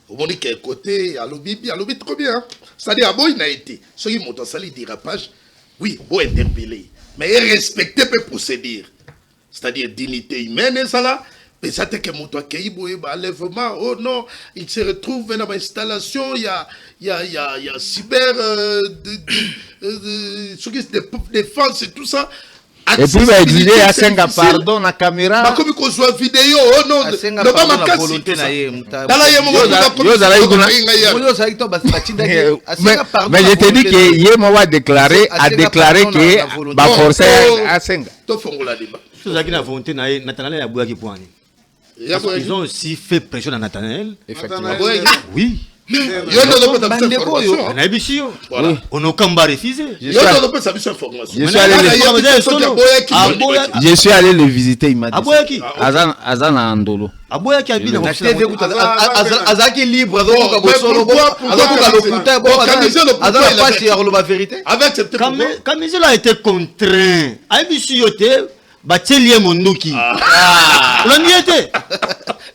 Au moment qu'à côté, à l'objet trop bien. C'est-à-dire, il a été. Ceux qui montent en salle, dérapage. Oui, bon interpeller, mais respecter les procédures. C'est-à-dire dignité humaine, et ça là. Mais ça t'est que mon toit qui enlèvement, oh non, il se retrouve dans l'installation, il y a cyber, défense et tout ça. Et puis, il va exiger à 5 pardon, la caméra. Bah, comme qu'on soit vidéo, oh non, ne pas ma casse. Mais je te dis que Yemo a déclaré que va forcer à 5. Ils ont aussi fait pression à Nathanaël. Effectivement. Oui. Yo ne peux pas Bandeko yo, information. on a bisio. Voilà. On a kamba refusé. Yo ne peux pas information. Je suis allé le visiter, il m'a dit. Aboyaki. Azan Andolo. Aboyaki abina Na na TV TV. kuta azaki libre azokoka bosolo azokoka lokuta bo azala pasi ya koloba vérité. Avec cette Kamizelo a été contraint. Abisio te batelie mondoki. Olandi ete.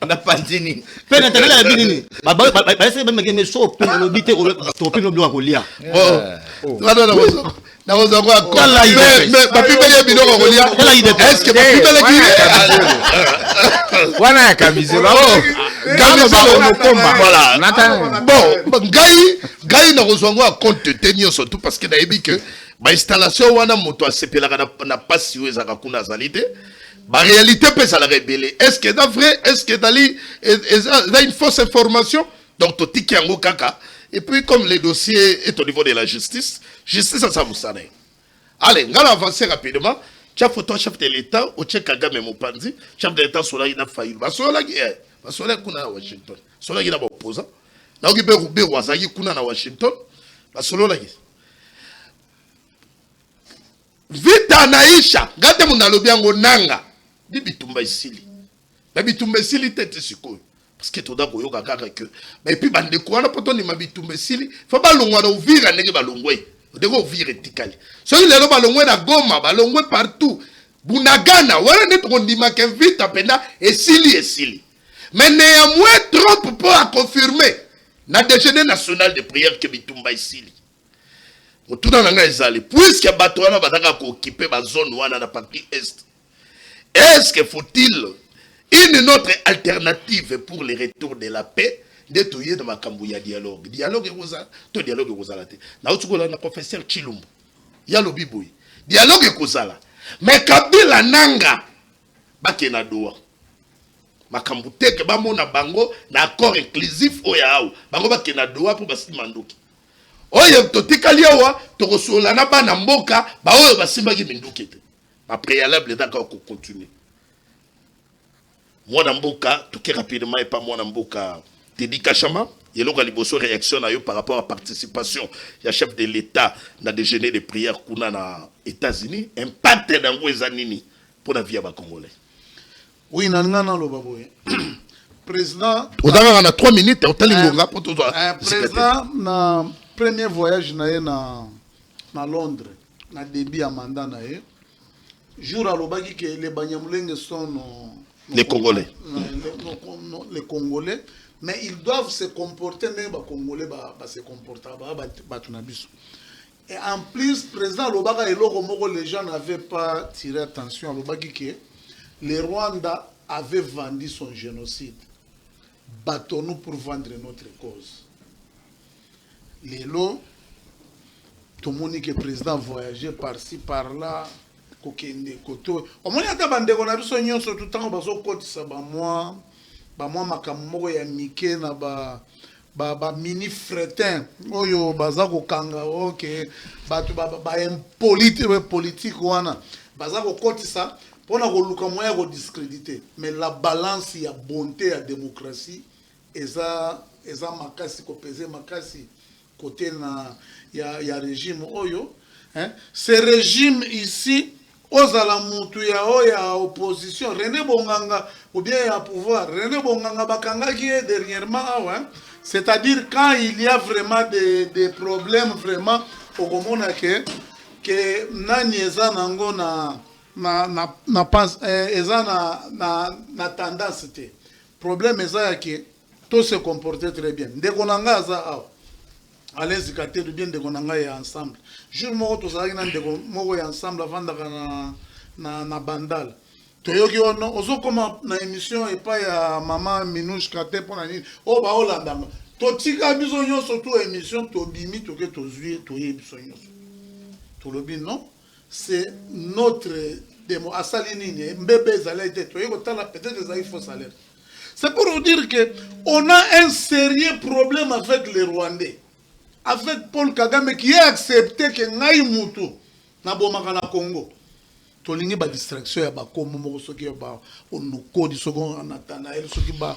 Na pandini. Pena tala ya binini. Ba ese ba mekeme so pena lobite to pena blo akolia. na oza kwa Tala ide. mais papi bele bino ko lia. Tala ide. Est-ce que papi bele ki Wana ya Kamizelo. voilà. Bon, Gaï na kozwango a compte tenir surtout parce que nayebi que ba installation wana moto asepelaka na pasi yo ezaka kuna azalite. La réalité peut se révéler. Est-ce que c'est vrai? Est-ce que c'est une fausse information? Donc, tu tiki yango kaka. Et puis, comme le dossier est au niveau de la justice, ça vous s'en est. Allez, on va avancer rapidement. Tu as photo chef de l'État, au Tchèque Kagame Mopanzi, chef de l'État, il a failli. Sola kuna Washington. Sola il a opposant. Na okibe rube wazaki kuna na Washington. Sola vita naisha. Gate munalobi yango nanga. Bitumba isili. Bitumba isili tete sikoyo. Parce que tout d'abord yoka kaka que. Mais puis bande quoi na poto ni mabitumba isili. Faut balongwa na uvira ndenge balongwe. Ndenge uvira tikali. So il est balongwe na Goma, balongwe partout. Bunagana wala net ondima ke vita penda esili. Mais néanmoins trop pour à confirmer. Na déjeuner national de prière que bitumba isili. Mutuna nanga ezali. Puisque bato wana bataka ko occuper ba zone wana na partie est. Est-ce que faut-il une autre alternative pour le retour de la paix de touyer de makambu ya dialogue? Dialogue ekoza, to dialogue ekozala te. Na otukola na professeur Chilumbu. Ya lobi boy. Dialogue ekozala. Mais Kabila nanga bakena doa. Makambu teke ba mona bango na accord inclusif oya awu. Bango bakena doa pour basima ndoki. Oye totikali awa tokosola na bana mboka ba oyo basimba ki minduki te. Préalable d'accord qu'on continue. Moi Namboka, tout qui rapidement et pas moi Namboka, Teddy Kachama, il y a une réaction par rapport à la participation. Il y a chef de l'État dans des déjeuner de prière qu'on a aux États-Unis, impact dans les années pour la vie à Congolais. Oui, nanana lo baboye. Président. On a 3 minutes, on t'a l'ingonga pour tout ça. Président, na premier voyage na Londres, na début à mandat na ye. Jour à l'obagi que les Banyamulenge sont les Congolais. Les Congolais, mais ils doivent se comporter, mais les Congolais se comportent. Et en plus, président Lobaga et les gens n'avaient pas tiré attention à l'obagi que le Rwanda avait vendu son génocide. Battons-nous pour vendre notre cause. Les lots, tout le monde que le président voyageait par-ci, par-là. Kokende koto omoni ata bandeko na biso nyonso tout temps bazo kotisa ba moi makambo ya mike na ba mini fretin oyo baza kokanga OK batu ba politique wana baza kokotisa pona koluka moya ko discréditer mais la balance ya bonté ya démocratie eza makasi ko peser makasi côté na ya régime oyo hein ce régime ici Ozala mutu ya oya opposition René Bonganga ou bien à pouvoir René Bonganga bakanga qui est dernièrement c'est-à-dire quand il y a vraiment des problèmes vraiment au komona que nani eza nango na pense eza na tendance te problème eza que tout se comporter très bien ndeko nanga za allez-y kater bien de konanga et ensemble jour moko tozalaki na ndeko moko ya ensemble avandaka na bandal toyoki ono ozokoma na émission epa ya mama Minouche Kate pona nini o ba olandanga totika biso nyonso to émission tobimi toke tozwi toye biso nyonso tolobi non c'est notre démo asali nini mbebe ezala ete toye kotala peut-être ezali faux salaire. C'est pour vous dire que on a un sérieux problème avec les Rwandais. Avec Paul Kagame qui a accepté que Ngai Moutou na bomaka na Congo. tolingi ba distraction ya ba komo moko soki ba onokodi soko Nathanaël soki ba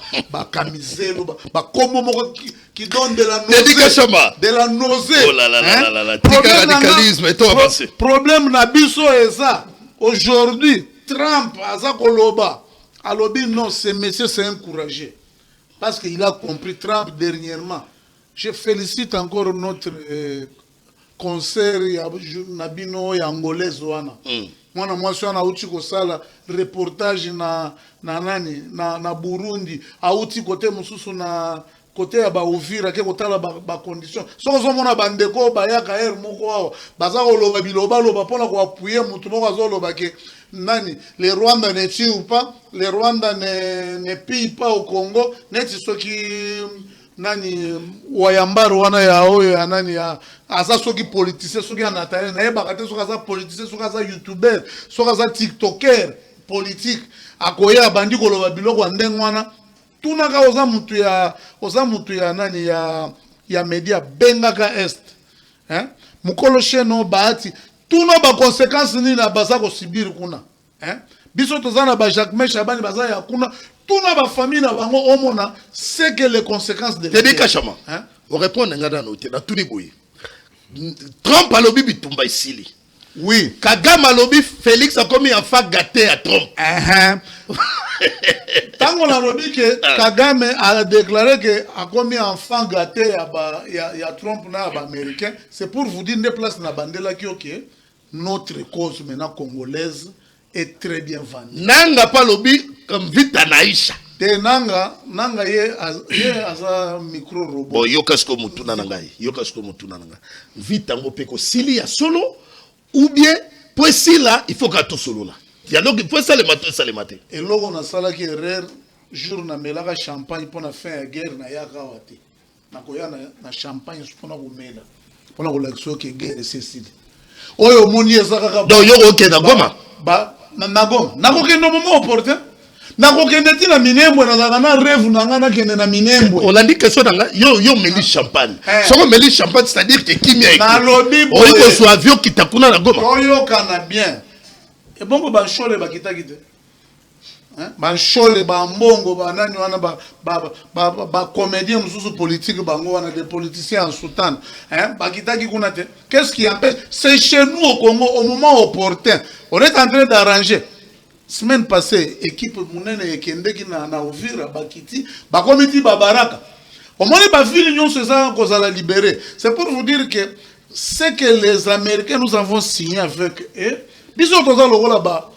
Kamizelo ba komo moko qui donne de la nausée oh là là là là là tika radicalisme et tout avancé problème na biso eza aujourd'hui Trump aza koloba alobi non ce monsieur c'est encouragé parce qu'il a compris Trump dernièrement. Je félicite encore notre concert ya nabino ya angolaise wana mwana mwasi wana auti kosala reportage na Burundi auti kote mususu na kote ya ba Uvira ke kotala ba condition soko zomona bandeko bayaka er moko awa baza koloba biloba loba pona ko appuyer mutu moko azoloba ke nani le Rwanda ne tue pas le Rwanda ne pille pas au Congo neti soki nani wayambaro wana ya oyo ya nani ya asa soki politicien soki anatale na yeba kate soki asa politicien soki asa youtuber soki asa tiktoker politique akoya bandi koloba biloko ndenge wana tunaka oza mutu ya nani ya media bengaka est hein mukolo cheno baati tuna ba conséquences ni na baza ko subir kuna hein biso tozana ba Jacques Meshabani baza ya kuna tuna ba famille na bango omona c'est que les conséquences de Teddy Kachama hein on répond ngada noté na tuni boyi Trump alobi bitumba isili oui Kagame alobi Félix a commis enfant gâté à Trump tango la lobi que Kagame a déclaré que a commis enfant gâté ya Trump na ba américain c'est pour vous dire des places na bandela ki OK notre cause maintenant congolaise est très bien vendue nanga pa lobi comme vita naisha te nanga ye aza micro robot bon yokasko mutuna nangai vita ngo peko sili ya solo ou bien pour sila il faut que tout solo là dialogue il faut ça le matin et logo na sala ki erreur jour na melaka champagne pour na fin ya guerre na yaka wate na koya na champagne pona ko mela pona ko lakso ke guerre cecile oyo moni ezaka donc yo OK na goma na goma nako kendo moment opportun nako kende tina minembwe na rêve na ngana kende na minembwe olandi question nanga yo meli champagne soko meli champagne c'est-à-dire que kimia na lobi boy ko so avion kitakuna na goma oyo kana bien et bongo ba chole ba kitakite hein ba chole ba mbongo ba nani wana ba comédien mususu politique bango wana des politiciens en soutane hein ba kitaki kuna te qu'est-ce qui empêche c'est chez nous au Congo au moment opportun on est en train d'arranger semaine passée équipe munene ekendeki na Uvira bakiti ba komiti ba baraka au moins ba ville nyonso ça kozala libéré c'est pour vous dire que c'est que les Américains nous avons signé avec eux biso toza lokola ba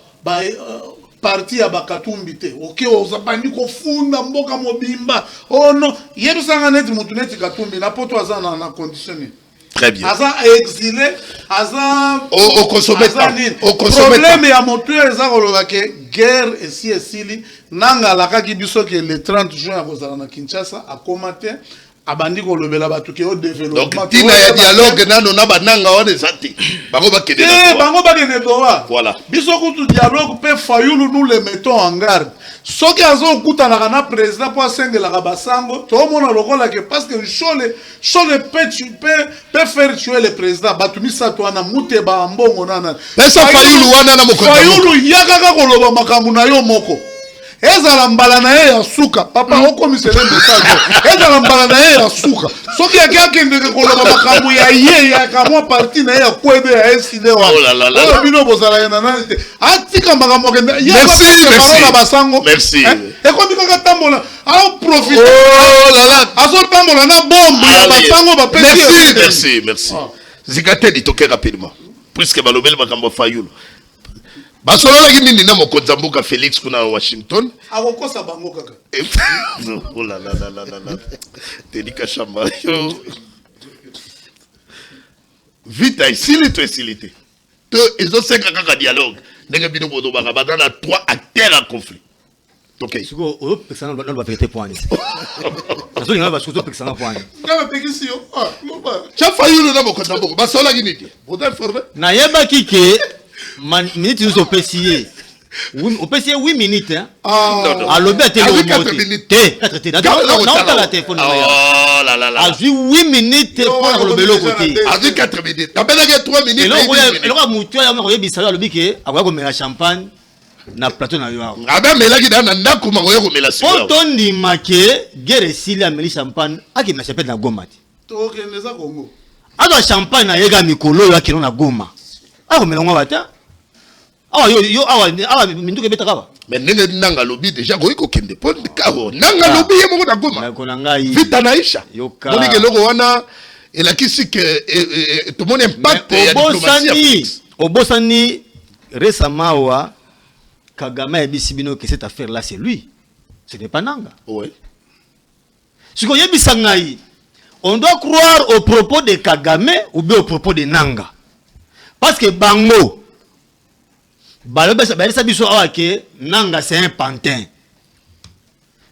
parti ya Bakatumbi te OK ozabandi ko funda mboka mobimba oh non yebisanga neti mutu neti Katumbi na poto aza na conditionné très bien aza exilé aza au consommer problème ya moteur eza koloba ke guerre esi esili nanga lakaki biso ke le 30 juin akozala na Kinshasa akomate abandi kolobela batu ke au développement donc tina ya dialogue nano na bananga wana ezati bango bakende bango bakende doa voilà biso kutu dialogue pe Fayulu nous le mettons en garde soki azo kutana na président pour asengela basango to mona lokola ke parce que chole peut faire tuer le président batu misato wana muteba mbongo nana esa Fayulu wana na mokonzi Fayulu yakaka koloba makambu na yo moko ezala mbala na ye ya suka papa okomisele message ezala mbala na ye ya suka soki akakende koloba makambu ya ye ya kamwa parti na ye ya kwebe ya SID wana oyo bino bozala na nani te atika makambu akende ya basango merci ekomi kaka tambola alors profite oh là là azo tambola na bombe ya basango bapesi merci zikate ditoke rapidement puisque balobeli makambo Fayulu basolola ki nini na mokonzi mboka Félix kuna Washington akokosa bango kaka oh là là là là Teddy Kachama vita isilité to ezoseka kaka dialogue ndenge bino bodo baka badana trois acteurs en conflit OK siko o pexana na ba vérité point nazo ngaba ba siko pexana point kama pekisio cha Fayulu na mokonzi mboka basolola ki nini bodo informé na yeba kike minute nous opesier On peut essayer 8 minutes. Hein. Ah, lobby a télé. 4 minutes. Non, la téléphone. Oh là là là. A 8 minutes pour le lobby côté. A 4 minutes. T'as pas 3 minutes. Et là, on a dit, lobby qui a la champagne. Na plateau na yo. Ah ben mais là qui dans na kuma ko ko mela sila. Poto ndi make guerre sili ameli champagne aki na champagne na Goma ti. To ke neza Congo. Ado champagne na yega mikolo yo akino na Goma. Ako melongo bata. Awa minduke beta kaba. Mais nene nanga lobi déjà ko kende pon karo. Nanga lobi yemo na Goma. Na kona ngai. Vita naisha. Yoka. Moni ke loko wana et la kisi que tout le monde impact ya diplomatie. Obosani récemment wa Kagame et Bissibino que cette affaire-là, c'est lui. Ce n'est pas Nanga. Oui. Ce qu'on y a Bissangaï, on doit croire aux propos de Kagame ou bien aux propos de Nanga. Parce que Bango, Nanga c'est un pantin.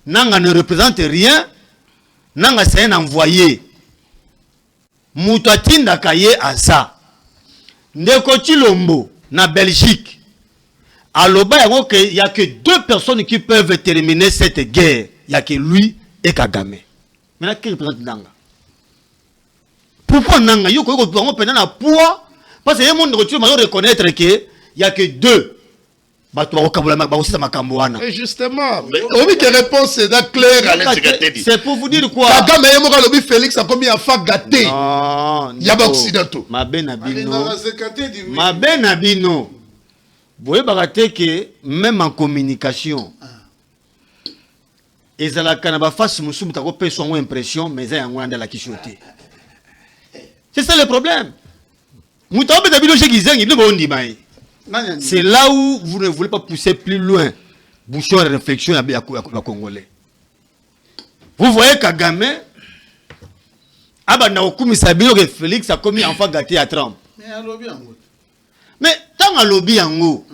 Nanga ne représente rien. Nanga c'est un envoyé. Moutatinda Kaye Asa. Ndeko Chilombo, na Belgique. Alors, il n'y a que 2 personnes qui peuvent terminer cette guerre. Il n'y a que lui et Kagame. Maintenant, qui représente Nanga? Pourquoi Nanga? Il y a un poids. Parce que le monde reconnaître qu'il n'y a que 2. Et justement, oui, que réponse est claire à l'intégrité. C'est pour vous dire quoi? Kagame et Lobi Félix a commis un fac gâté. Non. Il y a pas occidentaux. Ma benabino. Vous voyez que même en communication, et ça la canaba face musumu ta ko son impression mais ça yango dans la kichoté. C'est ça le problème. C'est là où vous ne voulez pas pousser plus loin. Bouchon de réflexion à Congolais. Vous voyez Kagame, Abana Okumi Sabino que Félix a commis enfant gâté à Trump. Mais tant à lobby en haut,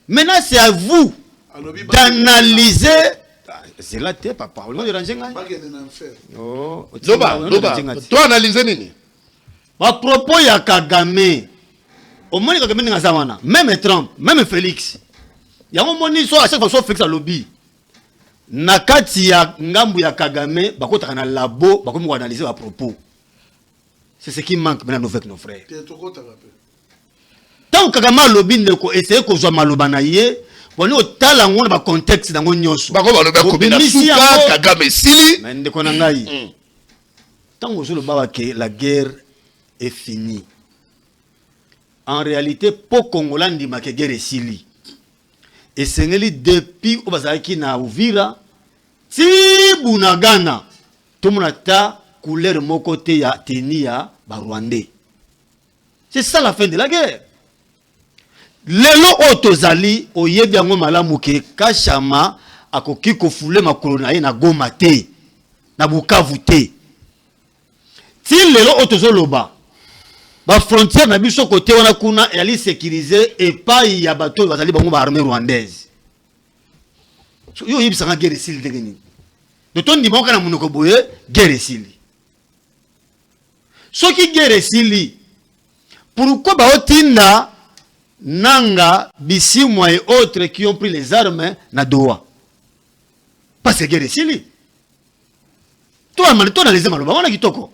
maintenant c'est à vous d'analyser. C'est là t'es papa. Toi analyser nini? À propos il y a Kagame. Au moins Kagame n'a pas même Trump, même Félix. Il y a un moment soit à chaque fois soit Félix à lobby. Nakati ya ngambu ya Kagame, bakota na labo, bakomi analyser à propos. C'est ce qui manque maintenant avec nos frères. Tant que Kagame lobby ne ko essayer ko zo maloba na ye, woni otala ngona ba contexte dango nyoso. Bako baloba ko bina suka Kagame sili. Mais ndeko na ngai. Tant que le baba que la guerre est finie. En réalité, pour Congolais ndi ma que guerre est sili. Et c'est depuis Obazaki na Uvira, ti Bunagana, tout le monde a couleur mon côté ya Tenia, Rwandais. C'est ça la fin de la guerre. Lelo otozali oyebi yango malamu ke Kashama akoki kofoule makolo na ye na Goma te na Bukavu te. Ti lelo otozoloba ba frontière na biso côté wana kuna yali sécuriser et pas ya bato bazali bango ba armée rwandaise. Yo yebisa nga guerre sili ndengeni. De ton ndimo kana munoko boye guerre sili. Soki guerre sili pourquoi ba otinda Nanga, Bissimwa et autres qui ont pris les armes na Doha. Parce que guerre sili. Toi dans les maloba wana kitoko.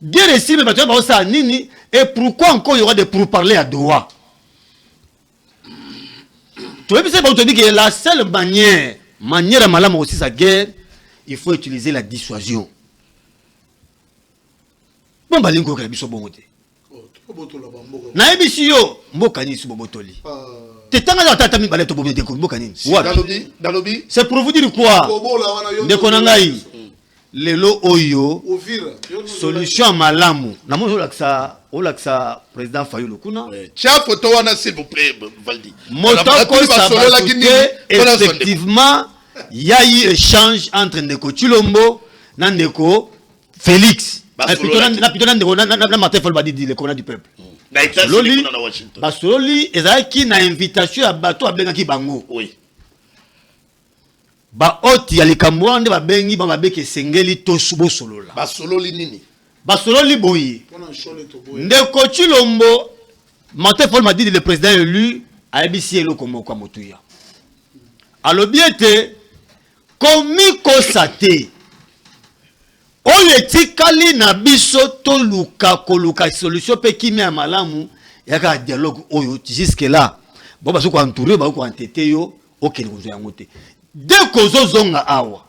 Guerre sili ba ba sa nini et pourquoi encore il y aura des pourparlers à Doha? Tu vois c'est te dit que la seule manière malama aussi sa guerre, il faut utiliser la dissuasion. Bon balingo ka biso bongote. Na ebisi yo mboka ni subobotoli. Tetanga za tata mi balé to bobo de ko mboka ni. Dans lobby. C'est pour vous dire quoi? De konangai. Lelo oyo solution malamu. Na mo olaksa président Fayulu kuna. Tia photo wana s'il vous plaît Valdi. Motoko effectivement il y a eu échange entre Ndeko Chilombo na Ndeko Félix. Na Martin Folbadi dit le commandant du peuple. Basololi ezaki na invitation à bateau a bengaki bango. Oui. Ba oti ya likamwande ba bengi ba beke sengeli to subo solola. Basololi nini? Basololi boyi. Ndeko Chilombo Martin Folbadi dit le président élu ayebisi eloko moko motuya alobi ete komi kosate oyo etikali na biso toluka koluka solution pe kimia malamu yaka dialogue oyo jusque là bon baso ko entourer ba ko entete yo okene ko yango te dès que zonga awa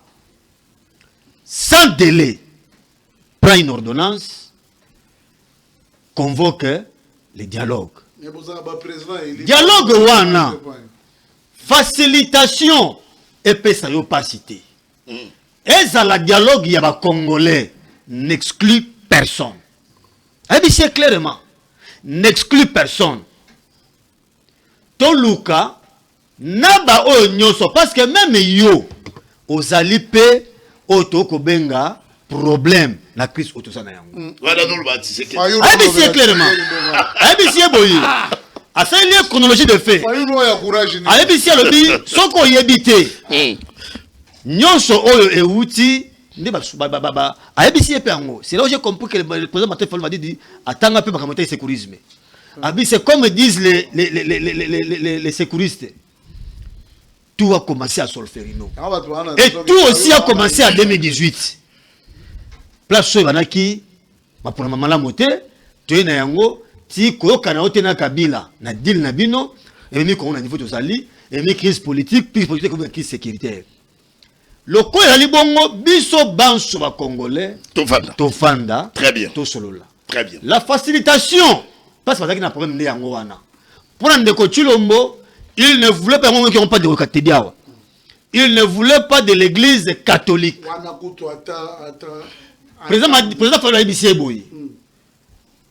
sans délai prend une ordonnance convoque le dialogue. Dialogue wana facilitation et pesa yo pas cité. Et ça la dialogue y a ba congolais n'exclut personne. Et c'est clairement n'exclut personne. Toluka naba o nyoso parce que même yo ozali pe otoko benga problème la crise autosana yango. Voilà nous le bâti c'est c'est clairement. C'est boyi. A fait une chronologie de fait. ABC lobi soko yebité. Nyonso oyo euti ndi ba ABC pe yango. C'est là où j'ai compris que le président Martin Fayulu m'a dit atanga pe bakamote sécurisme. Abi c'est comme disent les sécuristes. Tout a commencé à Solferino. Et tout aussi a commencé en 2018. Place sur Banaki, ma pour maman la moté, tu es na yango, ti koyoka na otena Kabila, na deal na bino, et mi qu'on a niveau de sali, et mi crise politique comme crise sécuritaire. Le ko ya libongo biso banso ba congolais, to fanda, très bien, to solola. Très bien. La facilitation, parce que na problème de yango wana. Pour ndeko Chilombo, il ne voulait pas qui ont pas de Katediawa. Il ne voulait pas de l'église catholique. Président Fayulu ABC boy.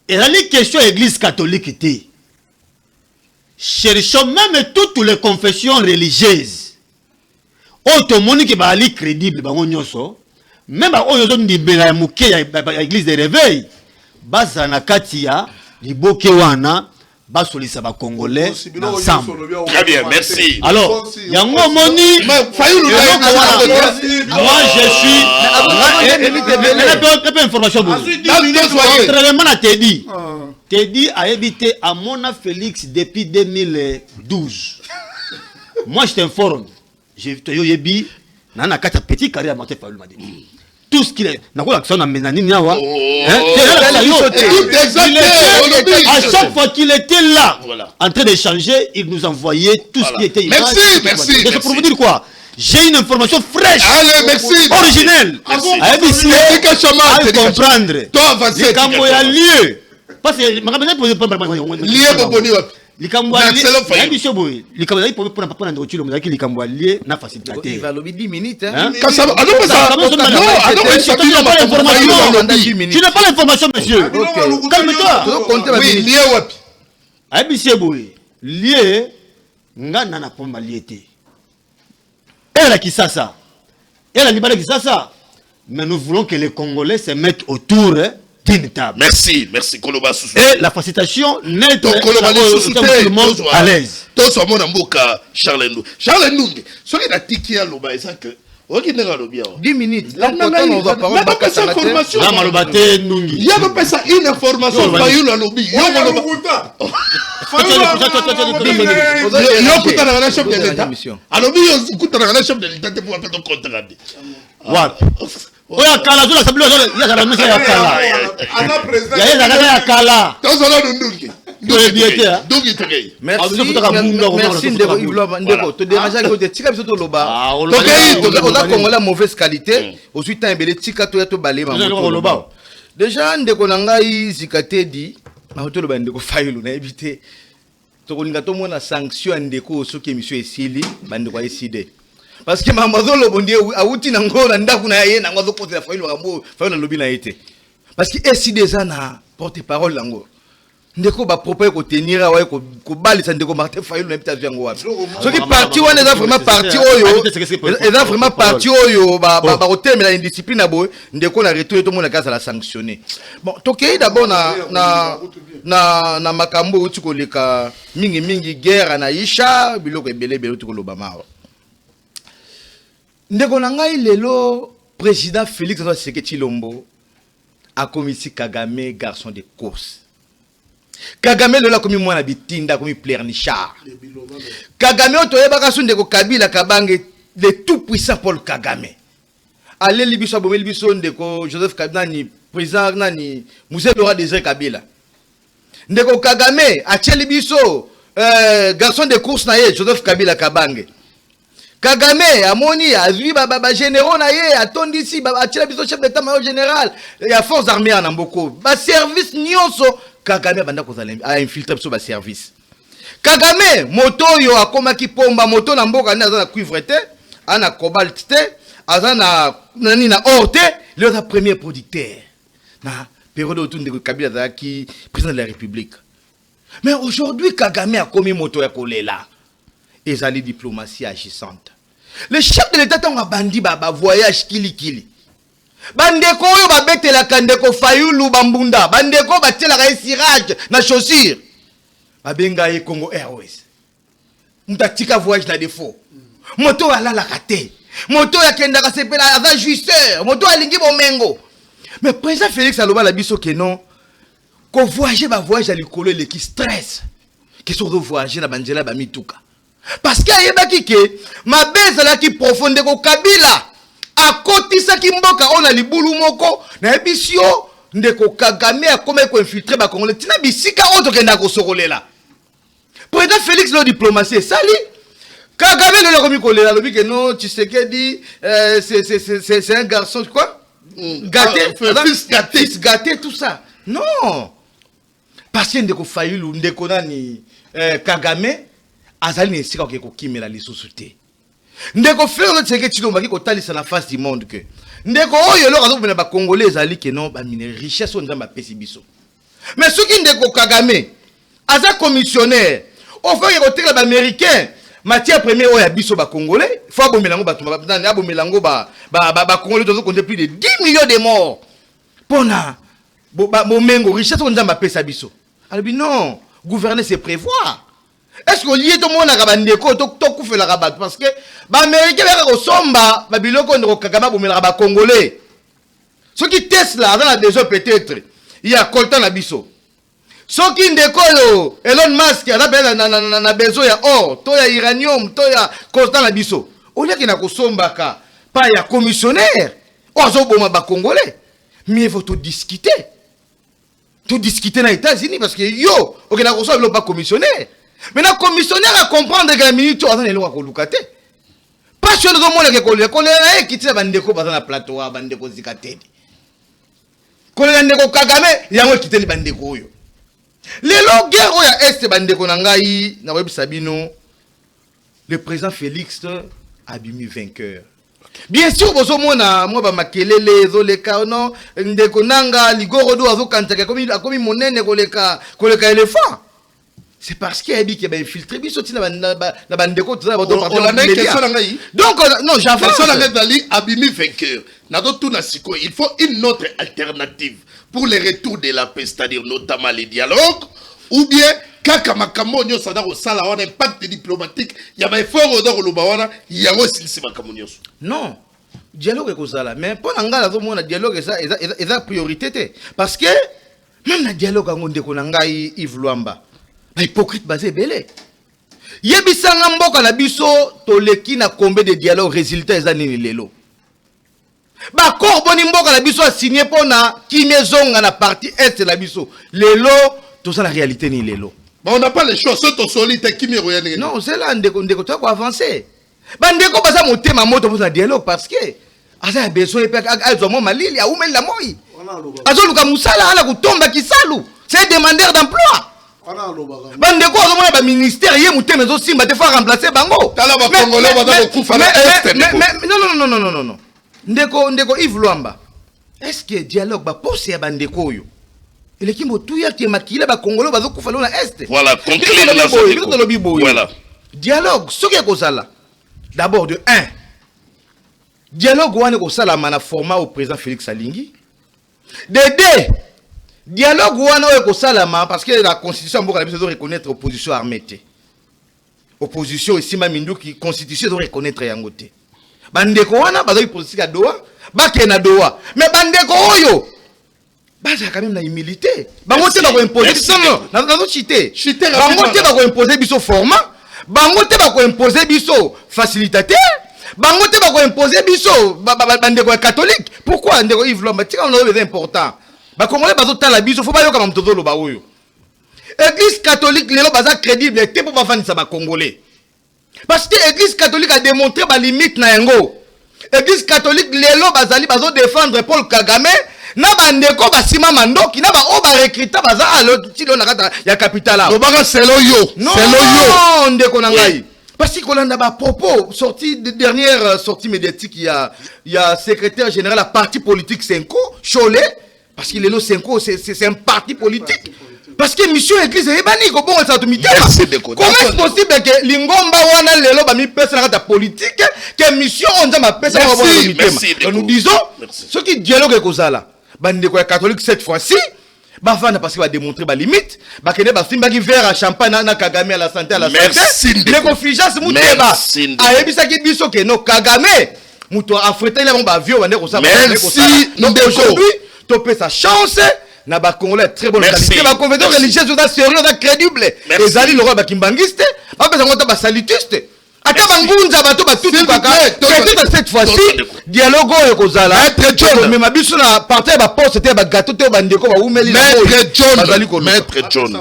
Et la question église catholique était cherchons même toutes les confessions religieuses. Automoni qui va crédible bango nyonso. Même ba oyo zone libéra muke ya église de réveil. Baza na katia liboke wana basolisa ba congolais ensemble. Très bien, merci. Alors, yango moni Fayulu moi je suis information contrairement à Teddy. Teddy a habité à Mona Félix depuis 2012. Moi je t'informe. J'ai yebi nana kata petit carrière Martin Fayulu m'a dit. Tout ce qu'il est, à chaque fois qu'il était là, en train d'échanger, il nous envoyait tout ce qui était. Merci. C'est pour vous dire quoi? J'ai une information fraîche, originelle. À comprendre. Les Camboya lieu. Parce que na facilitateur. Il va lever 10 minutes. Tu n'as pas l'information, monsieur. Calme-toi. Oui, lié wapi. ABC boy, lié ngana na pomba liété. Elle a qui ça. Elle a libéré qui ça. Mais nous voulons que les Congolais se mettent autour d'une table. Merci Koloba. Et la facilitation n'est pas tout le monde à l'aise. Tout ce monde en boka Charles Ndou. Charles Ndou, ce qui est tiki à l'oba, c'est que 10 minutes. Là, on va parler de cette information. Il y a pas ça une information. Fayulu à l'obi. Yo kutana na chef de l'État. Alors yo kutana na chef de l'État pour faire ton contrat. What? Oya kala zula sabilo zula ya kala misa ya kala. Ana président. Ya kala. Tozala ndungi. Merci Ndeko Iblova Ndeko to déranger ko te tika biso to loba. On Congolais mauvaise qualité. Ensuite temps ebele tika to ya to balema. Déjà Ndeko nangai zikate di na to loba Ndeko Fayulu na ebité. To kolinga to mona sanction Ndeko soki émission esili bandeko eside. Parce que mamazo lobondi awuti na ngona ndaku na ye na ngazo porte la Fayulu rambo Fayulu lobi na été. Parce que eside za na porte-parole lango. Ndeko ba propos ko tenir wa ko balisa Ndeko Martin Fayulu na bita yango wapi. Ce qui parti wana eza vraiment parti oyo. Eza vraiment parti oyo ba ko temela indiscipline na boy Ndeko na retour to mona kaza la sanctionner. Bon, tokei d'abord na makambo uti ko leka mingi guerre na isha biloko ebele uti ko loba mawa. Ndeko na ngai lelo président Félix Antoine Tshisekedi Tshilombo a commis Kagame garçon de course. Kagame lola komi mwana bitinda komi pleurnichard. Kagame otoyeba sunde ko Kabila Kabange le tout puissant Paul Kagame. Allez libiso bomel biso ndeko Joseph Kabila ni président nani Mzee Laurent Désiré Kabila. Ndeko Kagame acheli biso garçon de course na ye Joseph Kabila Kabange. Kagame amoni azwi baba généraux na ye atondisi achela biso chef d'état-major général ya forces armées en Mboko. Ba service nyonso Kagame banda kozala a infiltrer biso ba service. Kagame moto yo akomaki pomba moto na mboka na za cuivre te, ana cobalt te, azana nani na or te, le premier producteur. Na période autour de Kabila qui président de la République. Mais aujourd'hui Kagame a commis moto ya kolela. Ezali diplomatie agissante. Le chef de l'État a bandi ba voyage kili. Bandeko yo ba betela kandeko Fayulu Bambunda, bandeko ba tela ka sirage na chaussure. Babenga ye Congo Airways. Mutatika voyage na défaut. Moto ala la kate. Moto ya kenda ka sepela aza jouisseur, moto alingi bomengo. Mais président Félix aloba la biso que non. Ko voyager ba voyage à likolo le qui stress. Qui sont de voyager na banjela ba mituka. Parce que ayebaki ke mabeza la ki profonde ko Kabila. Akotisa ki mboka ona libulu moko na ebisio ndeko Kagame akome ko infiltrer ba Congolais tina bisika oto kenda ko sokolela. Président Félix le diplomatie sali Kagame le komi kolela lobi que non Tshisekedi c'est un garçon quoi gâté, fils gâté tout ça. Non. Parce que ndeko Fayulu ndeko nani Kagame azali ne sika ko kimela lisusu te. Ndeko faire le tseke tshilomba ki kotalisa na face du monde que ndeko oyo lo kazo bena ba Congolais ali que non ba mine richesse on ba pesi biso. Mais soki ndeko Kagame aza commissionnaire au fait ko tela ba américain matière première oya biso ba Congolais faut abomelango ba tumba ba abomelango ba Congolais dozo compter plus de 10 millions de morts. Pona momengo richesse on ba pesa biso. Alors non, gouverner c'est prévoir. Est-ce que lié tout le monde a bandeko to kufe la rabat parce que ba américain ba ko somba ba biloko ndeko Kagame bomela ba Congolais. Ce qui Tesla dans la besoin peut-être il y a coltan na biso. Ce qui ndeko yo Elon Musk a na besoin ya or, to ya uranium, to ya coltan na biso. Au lieu qu'il na ko somba ka pas ya commissionnaire. Ozo boma ba Congolais. Mais il faut tout discuter. Tout discuter na États-Unis parce que yo, OK na ko somba pas commissionnaire. Maintenant, commissionnaire à comprendre que la minute, on a les lois qu'on loue. Pas sur le monde qui est collé, qui tire Bandeko dans la plateau, Bandeko Zikatedi. Collé Bandeko Kagame, il y a un qui tient Bandeko. Les logueurs, il y a Est Bandeko Nangaï, Naweb Sabino, le président Félix a bimi vainqueur. Bien sûr, vous savez, moi, Makelele, Zoleka, non, Ndeko Nanga, Ligorodo, Azokantaka, comme monnaie, Koleka éléphant. C'est parce qu'il y a dit qu'il y a infiltré, il sorti dans la bande de côte. Donc, non, j'avance. Abimi vainqueur. Il faut une autre alternative pour le retour de la paix, c'est-à-dire notamment les dialogues, ou bien, kaka makamonyo sada ko sala wana impact diplomatique, il y a effort dans le bawana, il y a aussi le makamonyo. Non. Dialogue est comme ça, mais pour l'angala, le dialogue est la priorité. Parce que, même le dialogue, on dit qu'on a Yves Luamba. Ba hypocrite basé belé. Yebisanga mboka na biso toleki na combien de dialogue résultat ezani lelo. Ba korboni mboka na biso a signé pona kimezonga na partie est la biso. Lelo tout ça la réalité ni lelo. Bah on n'a pas les choix, c'est solide qui me non, c'est là ndeko to ko avancer. Ba ndeko baza motema moto pour la dialogue parce que asa besoin pe azo mo malili a umela moi. Azo luka musala ala kutomba kisalu. C'est demandeur d'emploi. Bandeko azomona ba ministère ye muteme zo simba te fa remplacer bango. Tala ba Congolais ba kufa na est. Non. Ndeko Yves Luamba. Est-ce que dialogue ba pose ya bandeko yo? Ele kimbo tuya ki makila ba Congolais ba zo kufa na est. Voilà, conclure la voilà. Dialogue soki ko sala. D'abord de 1. Dialogue wana ko sala mana format au président Félix Salingi. De 2. Dialogue wana ko salama parce que la constitution doit reconnaître opposition armée. Opposition ici ma mindu qui constitution doit reconnaître yangote. Bandeko wana bazo politique à Doha, ba ke na Doha. Mais bandeko oyo base quand même la humilité. Bango te ba ko imposer non non chité. Bango te ba ko imposer biso format. Bango te ba ko imposer biso facilitateur. Bango te ba ko imposer biso bande ko catholique. Pourquoi ndeko Yves Lomba tika on est important. Ba congolais bazo tala biso faut ba yoka mamtozo lo ba oyo. Église catholique lelo baza crédible te pour ba fanisa ba congolais. Parce que l'église catholique a démontré la limite na yango. L'église catholique lelo bazali bazo défendre Paul Kagame. Na bandeko basima mandoki na ba oba recruta baza alo tilo na kata ya capital là. Lobaka selo yo. Non, ndeko na ngai. Parce que kolanda ba propos sorti de dernière sortie médiatique il y a secrétaire général à parti politique Senko Cholet parce qu'il est le Senko c'est un parti politique. Parce que mission église est bani ko bon ça to mitema. Comment est possible que lingomba wana lelo ba mi pesa na kata politique que mission on ma pesa na bon mitema. Nous disons ce qui dialogue kozala. Bandeko ya catholique cette fois-ci bafana parce qu'il va démontrer ba limite ba kene ba simba ki verre à champagne na Kagame à la santé les confiance muteba a ebisa ki biso ke no Kagame muto africain la bon ba vieux wande ko ça donc aujourd'hui topé sa chance na ba congolais très bonne qualité ba conversion religieuse da sérieux da crédible et zali le roi ba kimbangiste ba pesa ngota ba salutiste. Ata bangunza bato batutu kaka peut-être cette fois-ci dialogue oyo kozala mais ma biso na partir ba poste te ba gâteau te ba ndeko ba umeli Maître John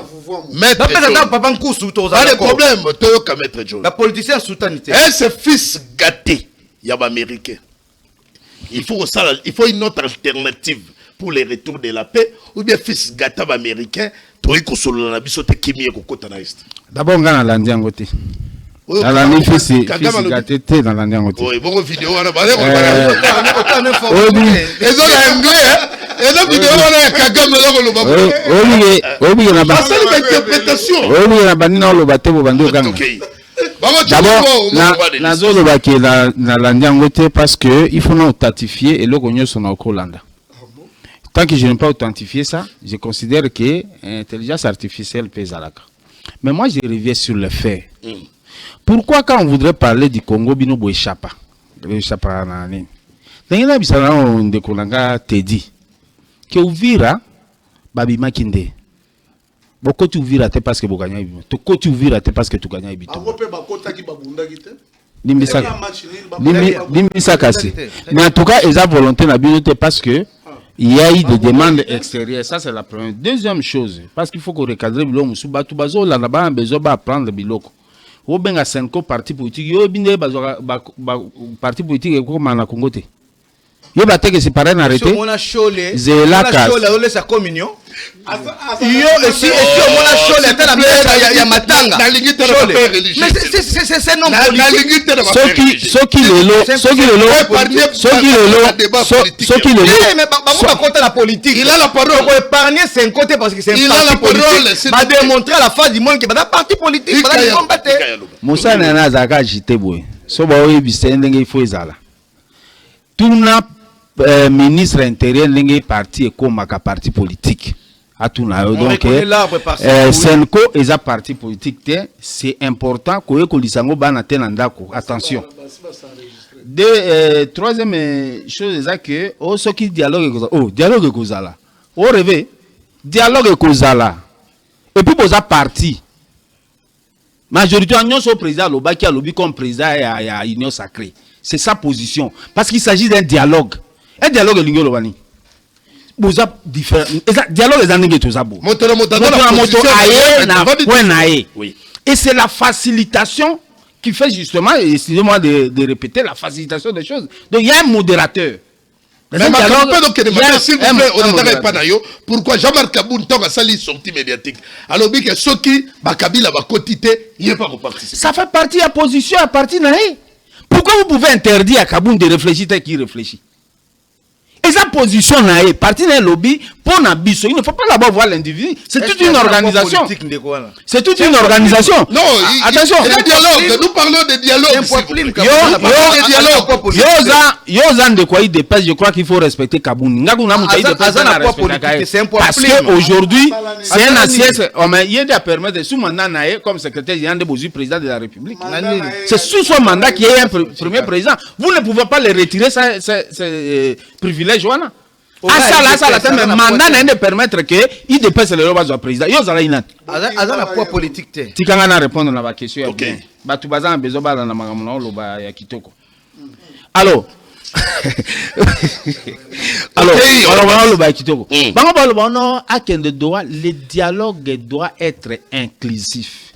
papa nkusu to pas de problème to Maître John la politicien soutanité ce fils gâté ya ba américain il faut une autre alternative pour les retours de la paix ou bien fils gâté ba américain to ikosolola na biso te kimi ekokota na est d'abord ngana landi yango te la ni fils gâté te dans l'année en oui bon vidéo wana ba ezo na anglais ezo vidéo wana Kagame loko lo ba obi na ba interprétation obi na bani na lo ba te bo bando ganga d'abord na zolo ba ke na landi yango te parce que il faut non authentifier et le gonyo son na Kolanda. Tant que je n'ai pas authentifié ça, je considère que l'intelligence artificielle pèse à la carte. Mais moi, je reviens sur le fait. Pourquoi quand on voudrait parler du Congo, bino bo échappa na nini? Tengena bisana on de konanga tedi. Que Uvira babima kinde. Boko tu Uvira te parce que bo gagner bima. To ko tu Uvira te parce que tu gagner bito. Akope bakota ki babunda kite. Limbisa kasi. Mais en tout cas, ils ont volonté na bino te parce que il y a eu des demandes extérieures, ça c'est la première. Deuxième chose, parce qu'il faut qu'on recadre biloko sous batu bazo la ba besoin ba prendre biloko. Ou benga Senko parti politique, yo binde bazo parti politique ko mana Congo te. Yo ba te que c'est pareil arrêté. On a cholé. Zelaka. On a sa communion. Yo et si on a cholé à la messe ya matanga. Mais c'est non politique. Mais bango ba compte la politique. Il a la parole. On épargner 5 côtés parce que c'est un parti politique. Va démontrer à la face du monde que ba parti politique ba combattre. Moussa na zaka jité boy. So ba oyi bisendenge il faut ezala. Tuna ministre intérieur ndenge parti et comme ka parti politique. Atuna donc Senko eza parti politique c'est important ko lisango bana tenandako. Attention. Troisième chose c'est que ce qui dialogue kozala. Au rêve dialogue kozala. Et puis posa parti. Majorité union so président lobaki a lobby comme président à union sacrée. C'est sa position parce qu'il s'agit d'un dialogue. Un dialogue lingo lobani. Boza différent. Dialogue les années tout ça beau. Oui. Et c'est la facilitation qui fait justement, excusez-moi de répéter, la facilitation des choses. Donc il y a un modérateur. Pourquoi Jean-Marc Kaboun a sali sortie médiatique? Alors que ceux qui Bakabila va quotité, il n'y a pas participer. Ça fait partie de la position à partir naïe. Pourquoi vous pouvez interdire à Kaboun de réfléchir tel qu'il réfléchit? Et sa position naïe, partie d'un lobby pour Nabiso. Il ne faut pas d'abord voir l'individu. C'est toute une organisation. C'est toute une organisation. Non, attention. Nous parlons de dialogue. Yozan de quoi il dépasse, je crois qu'il faut respecter Kaboun. Parce qu'aujourd'hui, c'est un assiette. Il y a des permis de sous mandat naïe comme secrétaire général de Bozu, président de la République. C'est sous son mandat qu'il y a un premier président. Vous ne pouvez pas le retirer, ce privilège. asala te mais mandat na ende permettre que il dépasse le loba du président yo zala inat aza na poids politique te tikanga na répondre na ba question ya bien batu bazana bezo bala na makambo na loba ya kitoko alors alors loba ya kitoko bango ba loba non akende doit le dialogue doit être inclusif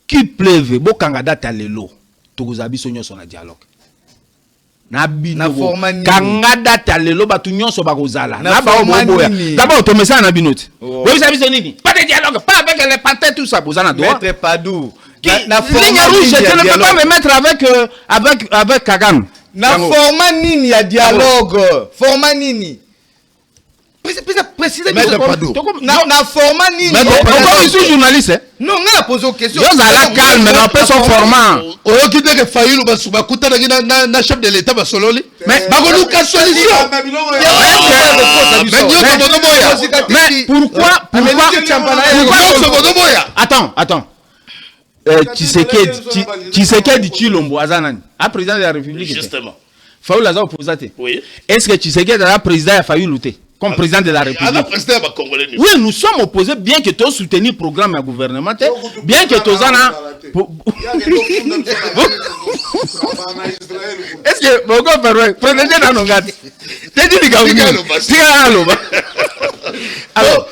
qui pleuve bokanga data lelo tokozabi sonyo sona dialogue na bino kanga data lelo batu nyonso bakozala na ba moboya d'abord to message na binoti oui ça biso nini pas de dialogue pas avec les partenaires tout ça bozana droit maître Padou na format rouge je ne peux pas me mettre avec Kagame na format nini ya dialogue format nini précisément na format nini pourquoi je suis journaliste non on a posé une question yo zala calme na pe son format oyo kiteke Fayulu basuba kutana na chef de l'état basololi mais bakoluka solution mais pourquoi attends Tshisekedi Tshilombo azanani a président de la République justement Fayulu aza opposé oui est-ce que Tshisekedi est président de Fayulu comme président de la République oui nous sommes opposés bien que tu soutenir le programme gouvernemental bien que tu est-ce que bon président nanongati alors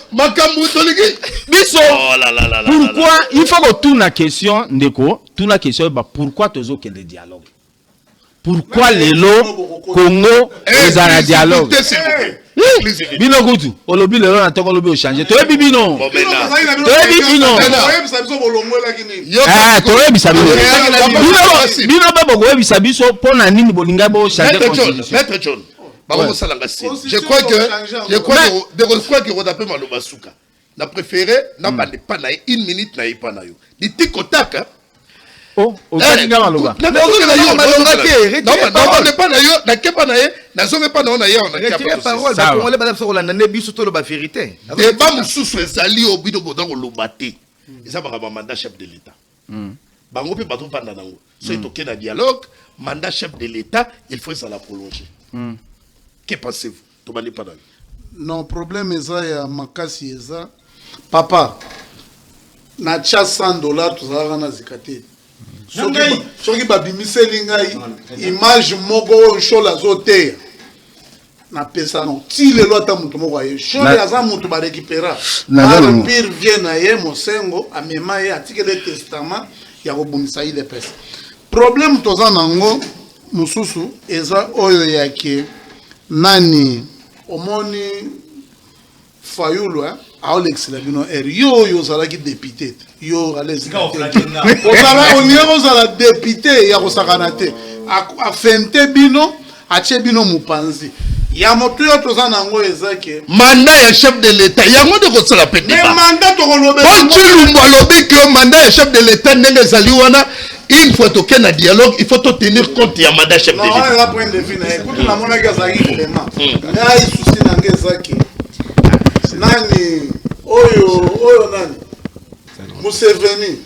pourquoi il faut que tout la question ndeko tout la question pourquoi tu as le dialogue pourquoi les lots Congo ils ont un dialogue bino kutu olobi lelo na toko lobi o changer to ebi bino bino bebo ko ebi sabiso pona nini bolinga bo changer constitution maître John bako salanga si je crois que on appelle maloba suka na préféré na bande pas na 1 minute na ipa na yo ditikotaka oh okinga maloba chef de l'état bango pe bato panda nango so etoke na dialogue mandat chef de l'état il faut ça la prolonger que pensez-vous tobani pas non problème eza ya makasi eza papa na cha $100 tozalaka na zikate soki babimiseli ngai image moko oyo shole azoteya napesa no ti lelo ata moto moko aye shole aza moto barécupéra pire vie na ye mosengo amema ye atikele testament ya kobundisa ile pesa problème toza nango mosusu eza oyo yake nani omoni Fayulu aolexela bino yo ozalaki député yo ozala député ya kosakana te afente bino atie bino mopanzi ya moto yo toza nango ezake mandat ya chef de l'état yango de kosala pete mais mandat tokolobe Tshilombo alobi que mandat ya chef de l'état ndenge ezali wana il faut toke na dialogue il faut to tenir compte ya mandat chef de l'état non la point de vue na écoute na mona kazaki vraiment ngai souci na ngezaki nani oyo nani Museveni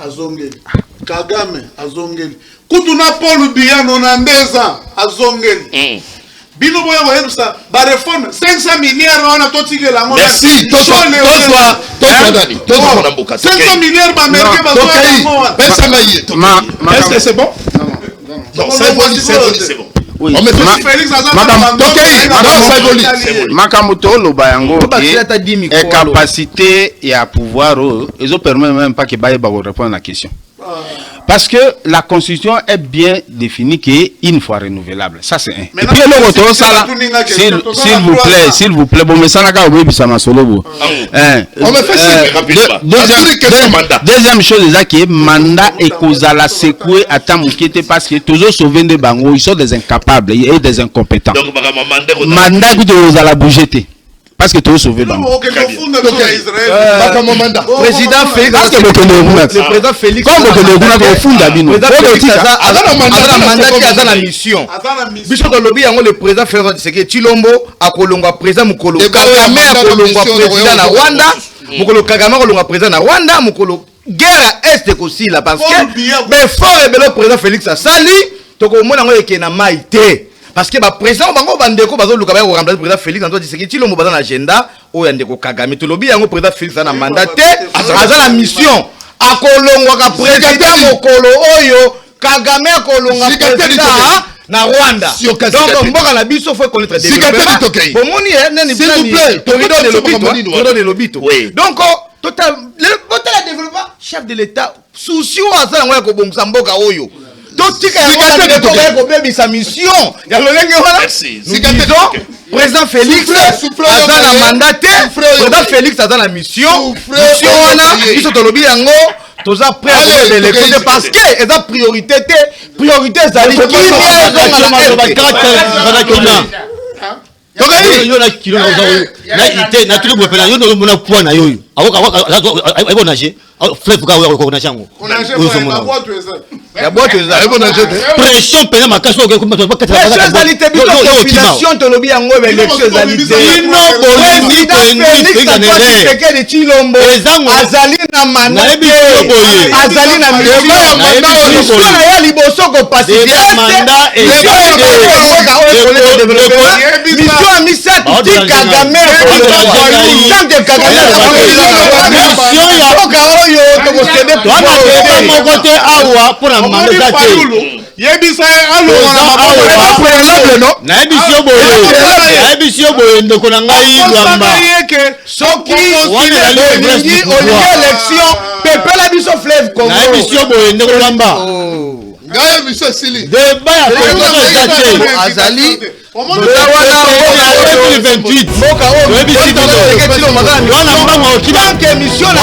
azongeli Kagame azongeli kutu na Paul Biya 90 ans azongeli bino boya koyebusa ba réforme 500 milliards wana totikela ngo merci toi dani toi na mboka 500 milliards ba américain bazoya ngo pesa maye est-ce que c'est bon non c'est bon oui makamoto loba yango et capacité et pouvoir ils permettent même pas que baye ba répondre à la question parce que la constitution est bien définie qu'une fois renouvelable ça c'est un et puis le retour ça là s'il vous plaît bon mais ça n'a qu'à oublier ça m'a solo bon on me fait rapidement deuxième chose c'est que mandat et causa la secouer à tamukete parce que toujours sauver des bango ils sont des incapables et des incompétents donc mandat que vous allez bouger parce que tu as sauvé le président Félix le président Félix la mission biso de lobby yango le président Félix c'est que Tshilombo akolonga président mukolo Kagame akolonga président na Rwanda mukolo Kagame akolonga président na Rwanda mukolo guerre est aussi là parce que mais fort et belo président Félix asali toko mona ngo yeke na maité parce que président bango bandeko bazoluka ba remplacer président Félix Antoine Tshisekedi tilo mo baza na agenda oyo ndeko Kagame to lobi yango président Félix na mandat te aza na mission akolongwa ka président mokolo oyo Kagame akolonga président na Rwanda. Donc mboka na biso faut connaître des pour moni nani s'il vous plaît Torido de Lobito. Donc total le développement chef de l'état souci o azala ngoya ko bongisa mboka oyo totika ya ko bebisa mission ya lolenge wana président Félix aza na mandaté président Félix aza na mission wana biso tolobi yango toza prêt à faire l'élection parce que c'est la priorité ezali pression pena makasi population tolobi yango élection ezali azali na mandat azali na mission ya liboso ko pacifier mission misatu ti Kagame mokote awa pour la mandat yebisa alonga no na ebisio boye ndeko na ngai lwamba soki olingi élection pepela biso fleuve Congo na ebisio boye ndeko lwamba ngaya biso sili débat ya Congo ezate azali moka 2028 moka oyo wana mbango okina mission na